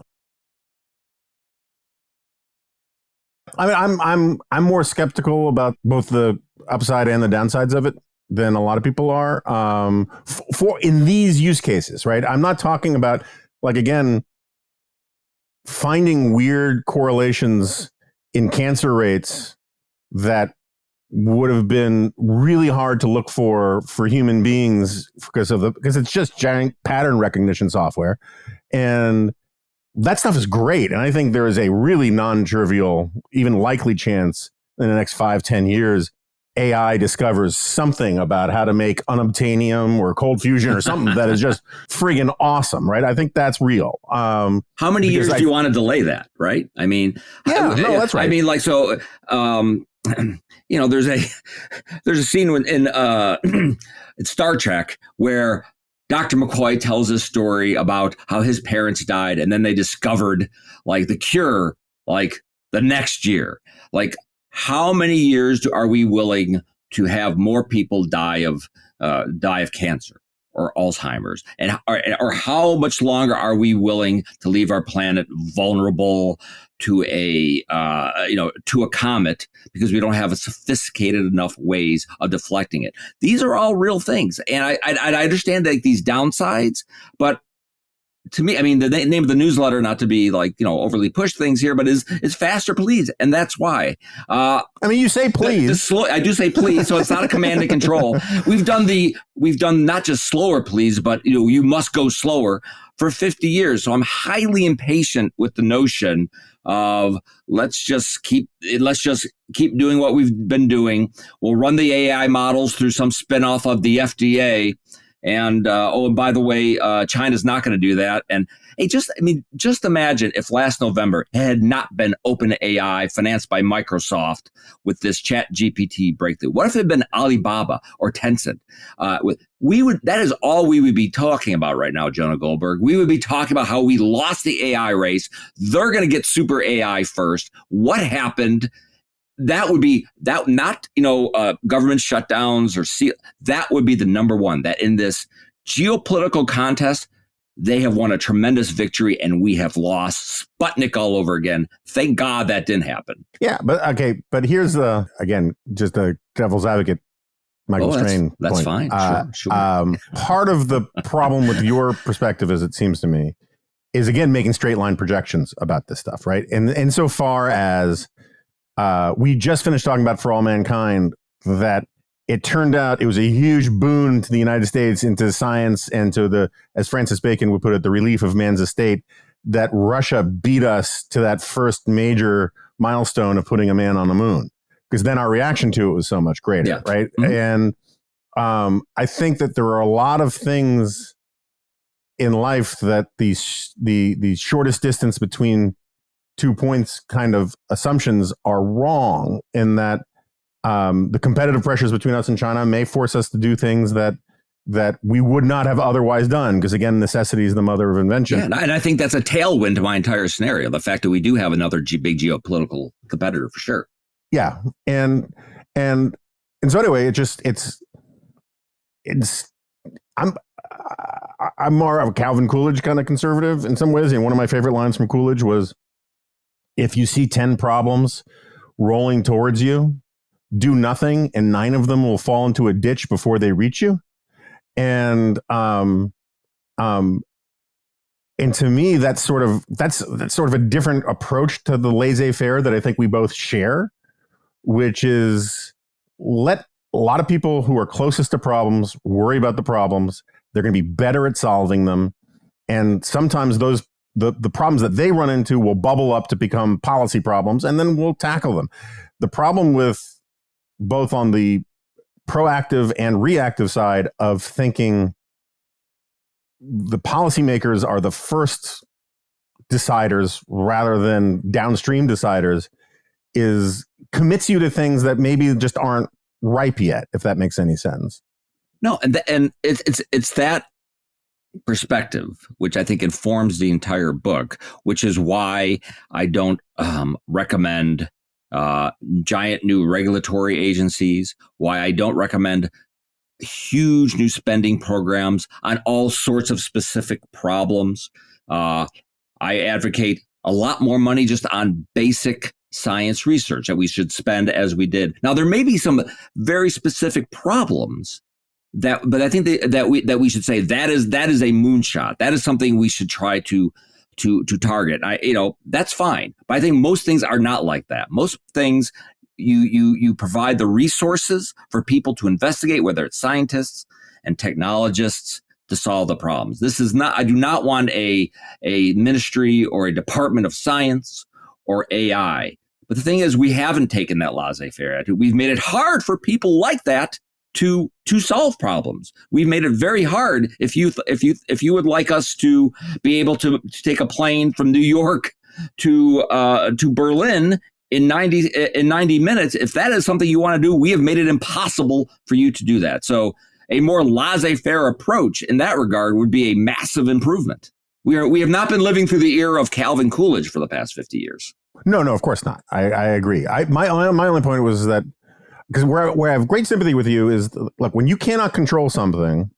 I'm more skeptical about both the upside and the downsides of it than a lot of people are, for in these use cases, right? I'm not talking about, like, again, finding weird correlations in cancer rates that would have been really hard to look for human beings because it's just giant pattern recognition software. And that stuff is great. And I think there is a really non-trivial, even likely chance in the next 5-10 years, AI discovers something about how to make unobtainium or cold fusion or something that is just friggin' awesome, right? I think that's real. How many years do you want to delay that, right? I mean, that's right. I mean, like, so, there's a scene in Star Trek where Dr. McCoy tells a story about how his parents died, and then they discovered like the cure, like the next year. Like, how many years are we willing to have more people die of cancer or Alzheimer's, or how much longer are we willing to leave our planet vulnerable to a comet because we don't have a sophisticated enough ways of deflecting it? These are all real things, and I understand like these downsides, but to me, I mean, the name of the newsletter, not to be like, overly push things here, but is faster, please. And that's why. I mean, you say please. I do say please, so it's not a command and control. We've done not just slower, please, but you must go slower for 50 years. So I'm highly impatient with the notion of let's just keep doing what we've been doing. We'll run the AI models through some spinoff of the FDA. And by the way, China's not going to do that. And just imagine if last November had not been OpenAI financed by Microsoft with this Chat GPT breakthrough. What if it had been Alibaba or Tencent? That is all we would be talking about right now, Jonah Goldberg. We would be talking about how we lost the AI race. They're going to get super AI first. What happened? That would be not government shutdowns that would be the number one, that in this geopolitical contest, they have won a tremendous victory and we have lost. Sputnik all over again. Thank God that didn't happen. Yeah, but here's just a devil's advocate, Michael Strain. That's point. fine. Sure. Part of the problem with your perspective, as it seems to me, is again making straight line projections about this stuff, right? And insofar as we just finished talking about For All Mankind, that it turned out it was a huge boon to the United States, into science, and to as Francis Bacon would put it, the relief of man's estate, that Russia beat us to that first major milestone of putting a man on the moon, because then our reaction to it was so much greater, right? Mm-hmm. And I think that there are a lot of things in life that the shortest distance between 2 points kind of assumptions are wrong, in that the competitive pressures between us and China may force us to do things that we would not have otherwise done, because again, necessity is the mother of invention. Yeah, and I think that's a tailwind to my entire scenario, the fact that we do have another big geopolitical competitor, for sure. Yeah, and so anyway, I'm more of a Calvin Coolidge kind of conservative in some ways. And one of my favorite lines from Coolidge was, if you see 10 problems rolling towards you, do nothing, and 9 of them will fall into a ditch before they reach you. And to me, that's sort of a different approach to the laissez-faire that I think we both share, which is let a lot of people who are closest to problems worry about the problems. They're going to be better at solving them. And sometimes the problems that they run into will bubble up to become policy problems, and then we'll tackle them. The problem with both on the proactive and reactive side of thinking, the policymakers are the first deciders rather than downstream deciders, commits you to things that maybe just aren't ripe yet, if that makes any sense. No, and it's that perspective which I think informs the entire book, which is why I don't recommend giant new regulatory agencies, why I don't recommend huge new spending programs on all sorts of specific problems. I advocate a lot more money just on basic science research that we should spend as we did. Now, there may be some very specific problems but I think that we should say that is a moonshot. That is something we should try to target. That's fine. But I think most things are not like that. Most things you provide the resources for people to investigate, whether it's scientists and technologists, to solve the problems. I do not want a ministry or a department of science or AI. But the thing is, we haven't taken that laissez-faire attitude. We've made it hard for people like that to solve problems. We've made it very hard. If you would like us to be able to take a plane from New York to Berlin in 90 minutes, if that is something you want to do, we have made it impossible for you to do that. So a more laissez-faire approach in that regard would be a massive improvement. We have not been living through the era of Calvin Coolidge for the past 50 years. No, of course not. I agree. My only point was that, because where I have great sympathy with you is, look, when you cannot control something,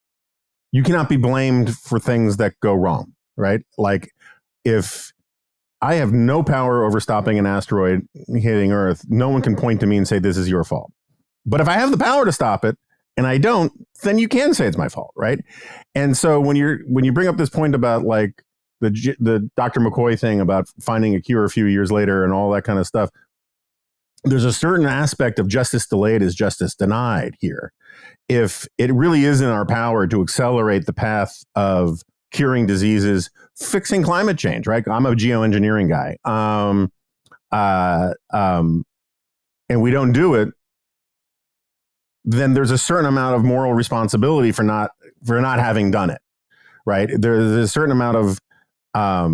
you cannot be blamed for things that go wrong, right? Like, if I have no power over stopping an asteroid hitting Earth, no one can point to me and say, this is your fault. But if I have the power to stop it and I don't, then you can say it's my fault, right? And so when you bring up this point about, like, the Dr. McCoy thing about finding a cure a few years later and all that kind of stuff. There's a certain aspect of justice delayed is justice denied here. If it really is in our power to accelerate the path of curing diseases, fixing climate change, right? I'm a geoengineering guy. And we don't do it, then there's a certain amount of moral responsibility for not having done it, right? There's a certain amount of, by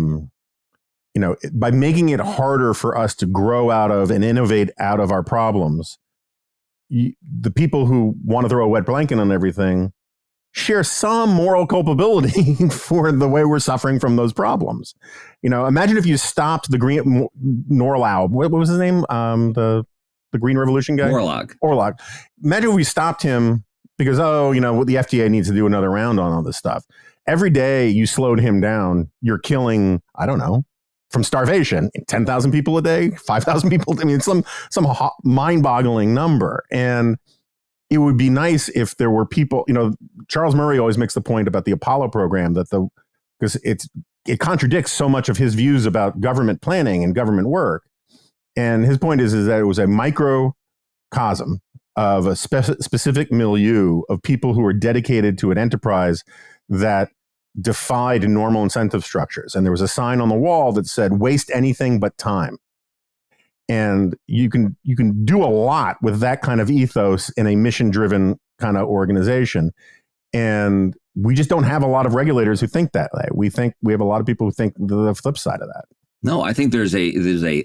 making it harder for us to grow out of and innovate out of our problems, the people who want to throw a wet blanket on everything share some moral culpability for the way we're suffering from those problems. Imagine if you stopped the Green Norlau. What was his name? The Green Revolution guy? Orlog. Imagine if we stopped him because, the FDA needs to do another round on all this stuff. Every day you slowed him down, you're killing, I don't know, from starvation, 10,000 people a day, 5,000 people. I mean, it's some mind-boggling number. And it would be nice if there were people, Charles Murray always makes the point about the Apollo program because it contradicts so much of his views about government planning and government work. And his point is that it was a microcosm of a specific milieu of people who were dedicated to an enterprise that defied normal incentive structures. And there was a sign on the wall that said, waste anything but time. And you can do a lot with that kind of ethos in a mission-driven kind of organization. And we just don't have a lot of regulators who think that way. We have a lot of people who think the flip side of that. No, I think there's an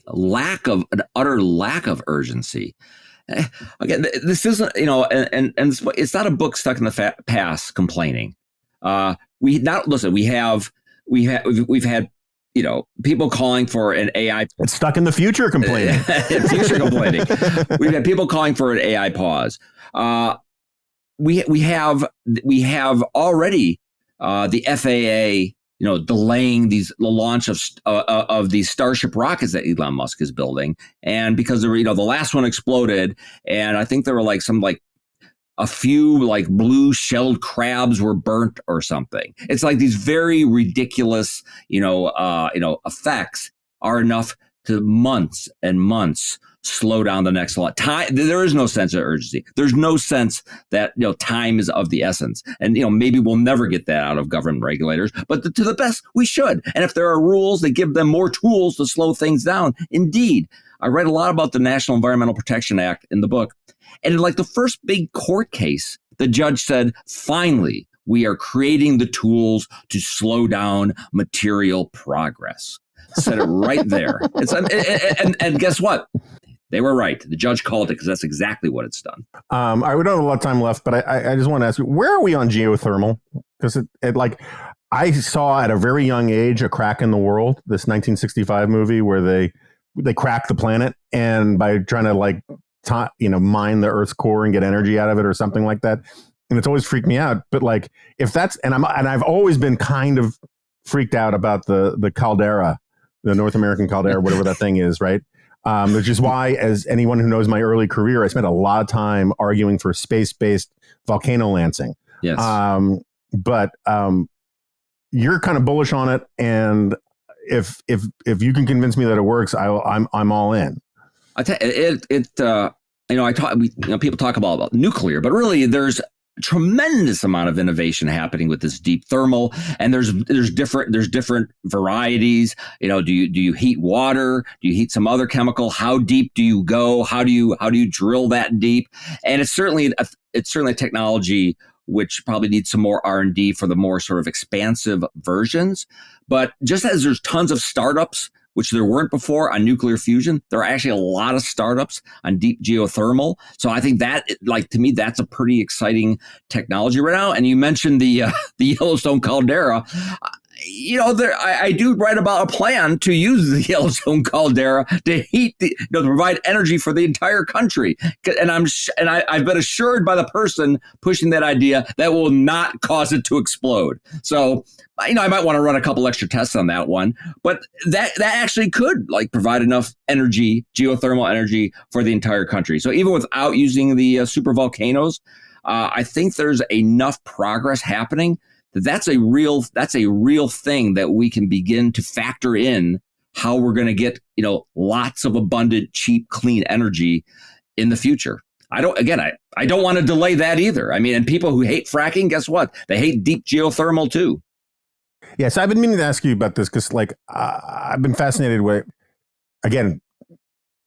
utter lack of urgency. Again, this isn't, and it's not a book stuck in the past complaining. We've had people calling for an AI. It's stuck in the future complaining. We've had people calling for an AI pause. We have already the FAA, delaying the launch of these Starship rockets that Elon Musk is building, and because the last one exploded, and I think there were a few blue shelled crabs were burnt or something. It's like these very ridiculous, effects are enough to months and months slow down the next lot. Time, there is no sense of urgency. There's no sense that time is of the essence. And maybe we'll never get that out of government regulators, but to the best we should. And if there are rules that give them more tools to slow things down, indeed. I read a lot about the National Environmental Protection Act in the book. And in the first big court case, the judge said, finally, we are creating the tools to slow down material progress. Said it right there. And guess what? They were right. The judge called it because that's exactly what it's done. We don't have a lot of time left, but I just want to ask you, where are we on geothermal? Because I saw at a very young age, A Crack in the World, this 1965 movie where they crack the planet, and by trying to mine the Earth's core and get energy out of it or something like that. And it's always freaked me out. But if that's, and I've always been kind of freaked out about the caldera, the North American caldera, whatever that thing is, right? Which is why, as anyone who knows my early career, I spent a lot of time arguing for space-based volcano lancing. Yes. But you're kind of bullish on it, and if you can convince me that it works, I'm all in. I tell you, people talk about nuclear, but really there's a tremendous amount of innovation happening with this deep thermal, and there's different varieties. Do you heat water? Do you heat some other chemical? How deep do you go? How do you drill that deep? And it's certainly a technology which probably needs some more R&D for the more sort of expansive versions. But just as there's tons of startups, which there weren't before on nuclear fusion, there are actually a lot of startups on deep geothermal. So I think that, to me, that's a pretty exciting technology right now. And you mentioned the Yellowstone caldera. I do write about a plan to use the Yellowstone caldera to heat to provide energy for the entire country. And I've been assured by the person pushing that idea that will not cause it to explode. So, I might want to run a couple extra tests on that one, but that actually could provide enough energy, geothermal energy for the entire country. So even without using the super volcanoes, I think there's enough progress happening that's a real thing that we can begin to factor in how we're going to get, lots of abundant, cheap, clean energy in the future. I don't want to delay that either. I mean, and people who hate fracking, guess what? They hate deep geothermal too. Yeah, so I've been meaning to ask you about this because, I've been fascinated with, again,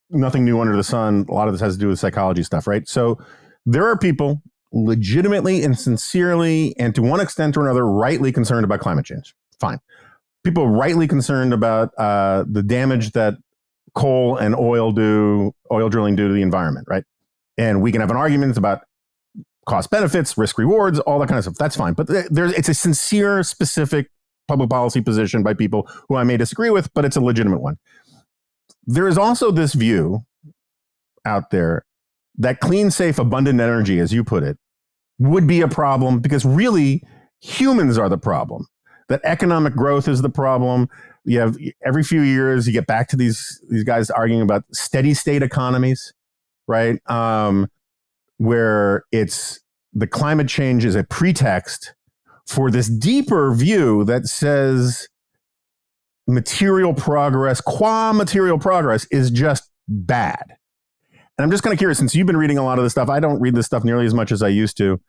nothing new under the sun. A lot of this has to do with psychology stuff, right? So there are people legitimately and sincerely, and to one extent or another, rightly concerned about climate change. Fine. People rightly concerned about the damage that coal and oil drilling do to the environment, right? And we can have an argument about cost benefits, risk rewards, all that kind of stuff. That's fine. But it's a sincere, specific public policy position by people who I may disagree with, but it's a legitimate one. There is also this view out there that clean, safe, abundant energy, as you put it, would be a problem because really humans are the problem. That economic growth is the problem. You have every few years you get back to these guys arguing about steady state economies, right? Where it's the climate change is a pretext for this deeper view that says material progress, material progress is just bad. And I'm just kind of curious, since you've been reading a lot of this stuff, I don't read this stuff nearly as much as I used to.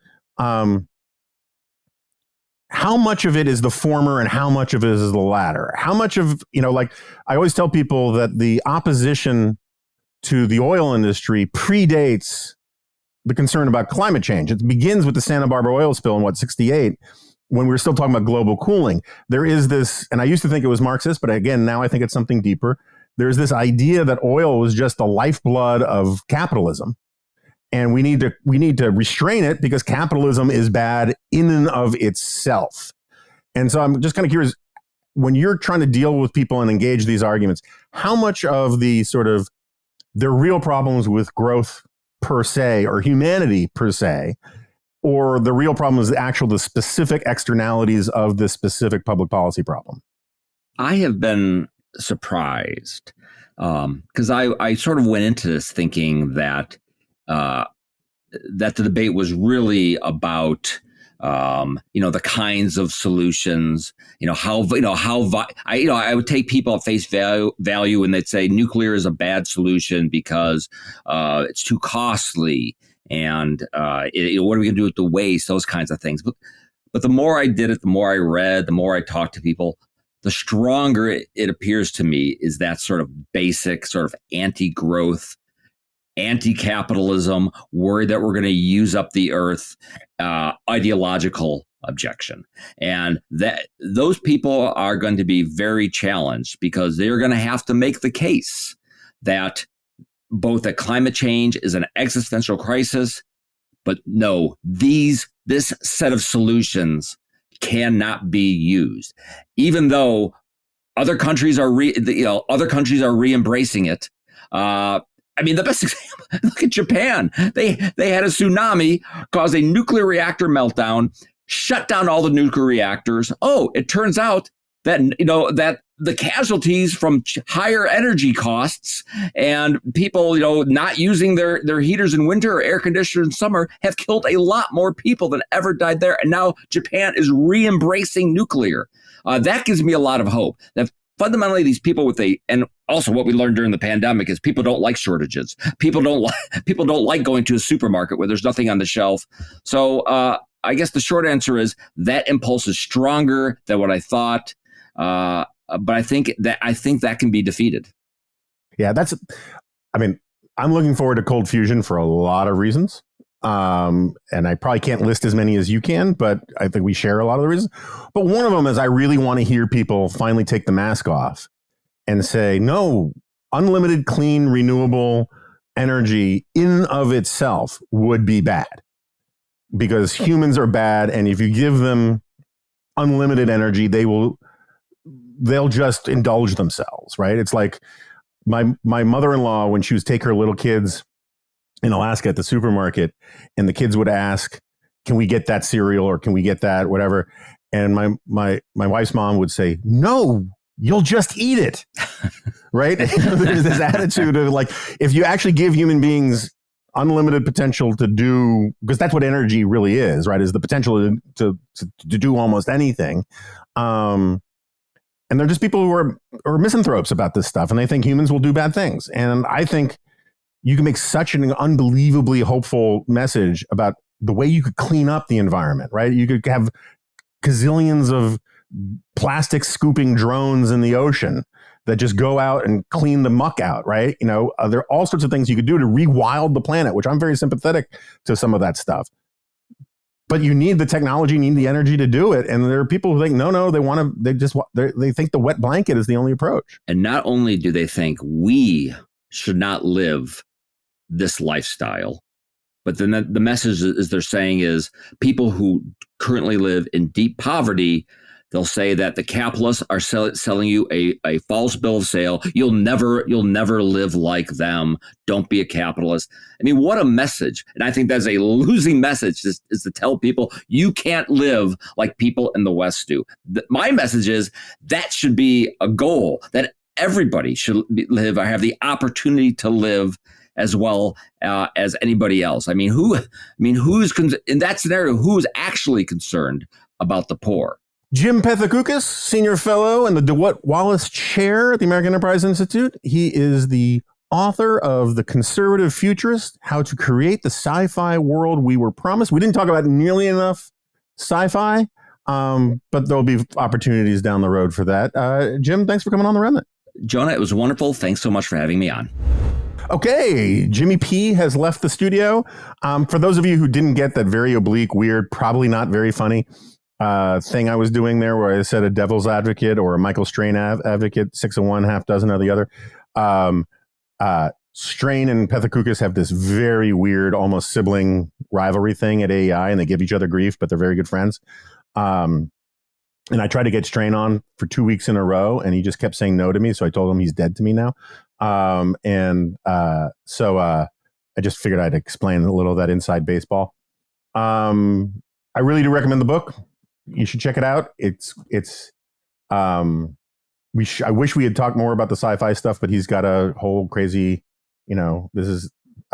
How much of it is the former and how much of it is the latter? How much of, I always tell people that the opposition to the oil industry predates the concern about climate change. It begins with the Santa Barbara oil spill in 68, when we were still talking about global cooling. There is this, and I used to think it was Marxist, but again, now I think it's something deeper. There's this idea that oil was just the lifeblood of capitalism. And we need to restrain it because capitalism is bad in and of itself. And so I'm just kind of curious, when you're trying to deal with people and engage these arguments, how much of the sort of their real problems with growth per se or humanity per se, or the real problem is the specific externalities of this specific public policy problem? I have been surprised because I sort of went into this thinking that that the debate was really about the kinds of solutions, I would take people at face value and they'd say nuclear is a bad solution because it's too costly and what are we going to do with the waste, those kinds of things. But the more I did it, the more I read, the more I talked to people, the stronger it appears to me is that sort of basic sort of anti-growth, anti-capitalism, worried that we're going to use up the earth, ideological objection. And that those people are going to be very challenged because they're going to have to make the case that both that climate change is an existential crisis, but no, this set of solutions cannot be used, even though other countries are re-embracing it. The best example, look at Japan. They had a tsunami, caused a nuclear reactor meltdown, shut down all the nuclear reactors. Oh, it turns out that that the casualties from higher energy costs and people not using their heaters in winter or air conditioners in summer have killed a lot more people than ever died there. And now Japan is re-embracing nuclear. That gives me a lot of hope that fundamentally these people and also what we learned during the pandemic is people don't like shortages. People don't like going to a supermarket where there's nothing on the shelf. So I guess the short answer is that impulse is stronger than what I thought. But I think that can be defeated. Yeah, I'm looking forward to cold fusion for a lot of reasons. And I probably can't list as many as you can, but I think we share a lot of the reasons. But one of them is I really want to hear people finally take the mask off and say, no, unlimited, clean, renewable energy in of itself would be bad because humans are bad. And if you give them unlimited energy, they'll just indulge themselves, right? It's like my mother-in-law, when she was take her little kids in Alaska at the supermarket, and the kids would ask, can we get that cereal or can we get that whatever? And my wife's mom would say, no, you'll just eat it. Right? There's this attitude of like, if you actually give human beings unlimited potential to do, because that's what energy really is, right? Is the potential to do almost anything. And they're just people who are misanthropes about this stuff, and they think humans will do bad things. And I think you can make such an unbelievably hopeful message about the way you could clean up the environment, right? You could have gazillions of plastic scooping drones in the ocean that just go out and clean the muck out, right? You know, there are all sorts of things you could do to rewild the planet, which I'm very sympathetic to some of that stuff. But you need the technology, you need the energy to do it. And there are people who think, no, they think the wet blanket is the only approach. And not only do they think we should not live this lifestyle, but then the message is they're saying is people who currently live in deep poverty, they'll say that the capitalists are selling you a false bill of sale. You'll never live like them. Don't be a capitalist. I mean, what a message. And I think that's a losing message is to tell people you can't live like people in the West do. My message is that should be a goal, that everybody should live or have the opportunity to live as well as anybody else. I mean, who's in that scenario, who's actually concerned about the poor? Jim Pethokoukis, senior fellow in the DeWitt Wallace Chair at the American Enterprise Institute. He is the author of The Conservative Futurist, How to Create the Sci-Fi World We Were Promised. We didn't talk about nearly enough sci-fi, but there'll be opportunities down the road for that. Jim, thanks for coming on The Remnant. Jonah, it was wonderful. Thanks so much for having me on. Okay, Jimmy P has left the studio. For those of you who didn't get that very oblique, weird, probably not very funny thing I was doing there where I said a devil's advocate or a Michael Strain advocate, 6 of one, half dozen of the other. Strain and Pethokoukis have this very weird, almost sibling rivalry thing at AEI, and they give each other grief, but they're very good friends. And I tried to get Strain on for 2 weeks in a row, and he just kept saying no to me. So I told him he's dead to me now. So I just figured I'd explain a little of that inside baseball. I really do recommend the book. You should check it out. I wish we had talked more about the sci-fi stuff, but he's got a whole crazy, I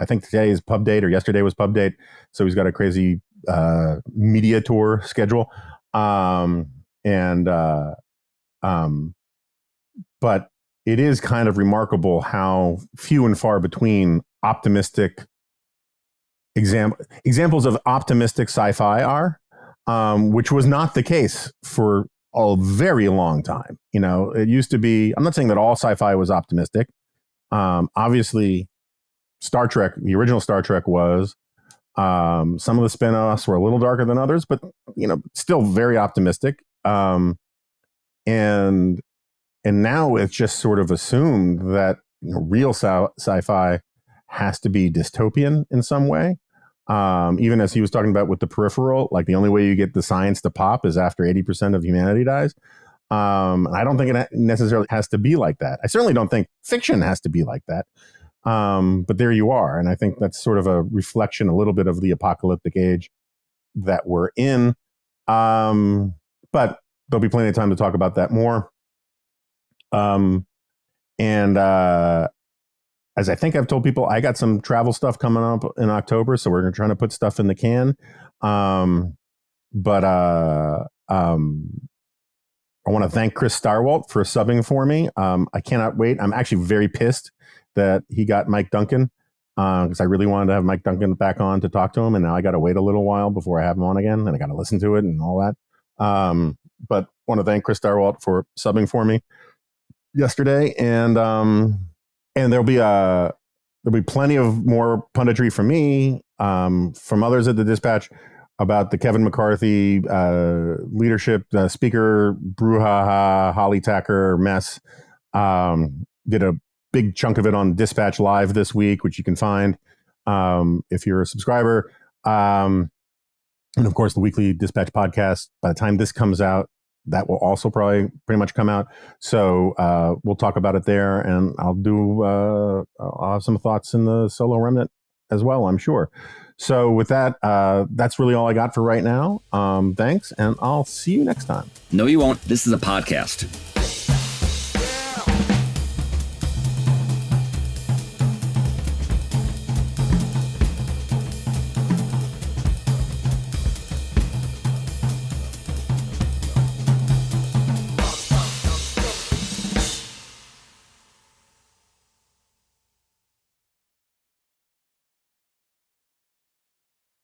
think today is pub date or yesterday was pub date. So he's got a crazy, media tour schedule. But it is kind of remarkable how few and far between optimistic examples of optimistic sci-fi are, which was not the case for a very long time. It used to be, I'm not saying that all sci-fi was optimistic. Obviously, Star Trek, the original Star Trek was, some of the spin-offs were a little darker than others, but, still very optimistic. And now it's just sort of assumed that real sci-fi has to be dystopian in some way. Even as he was talking about with The Peripheral, like the only way you get the science to pop is after 80% of humanity dies. I don't think it necessarily has to be like that. I certainly don't think fiction has to be like that. But there you are. And I think that's sort of a reflection a little bit of the apocalyptic age that we're in. But there'll be plenty of time to talk about that more. As I think I've told people, I got some travel stuff coming up in October, so we're trying to put stuff in the can. I want to thank Chris Starwalt for subbing for me. I cannot wait. I'm actually very pissed that he got Mike Duncan, because I really wanted to have Mike Duncan back on to talk to him, and now I got to wait a little while before I have him on again, and I got to listen to it and all that. But I want to thank Chris Starwalt for subbing for me yesterday, and there'll be plenty of more punditry from me, from others at the Dispatch about the Kevin McCarthy leadership speaker brouhaha Holly Tacker mess. Did a big chunk of it on Dispatch Live this week, which you can find if you're a subscriber. And of course, the weekly Dispatch podcast. By the time this comes out, that will also probably pretty much come out. So we'll talk about it there, and I'll have some thoughts in the solo Remnant as well, I'm sure. So with that, that's really all I got for right now. Thanks, and I'll see you next time. No, you won't. This is a podcast.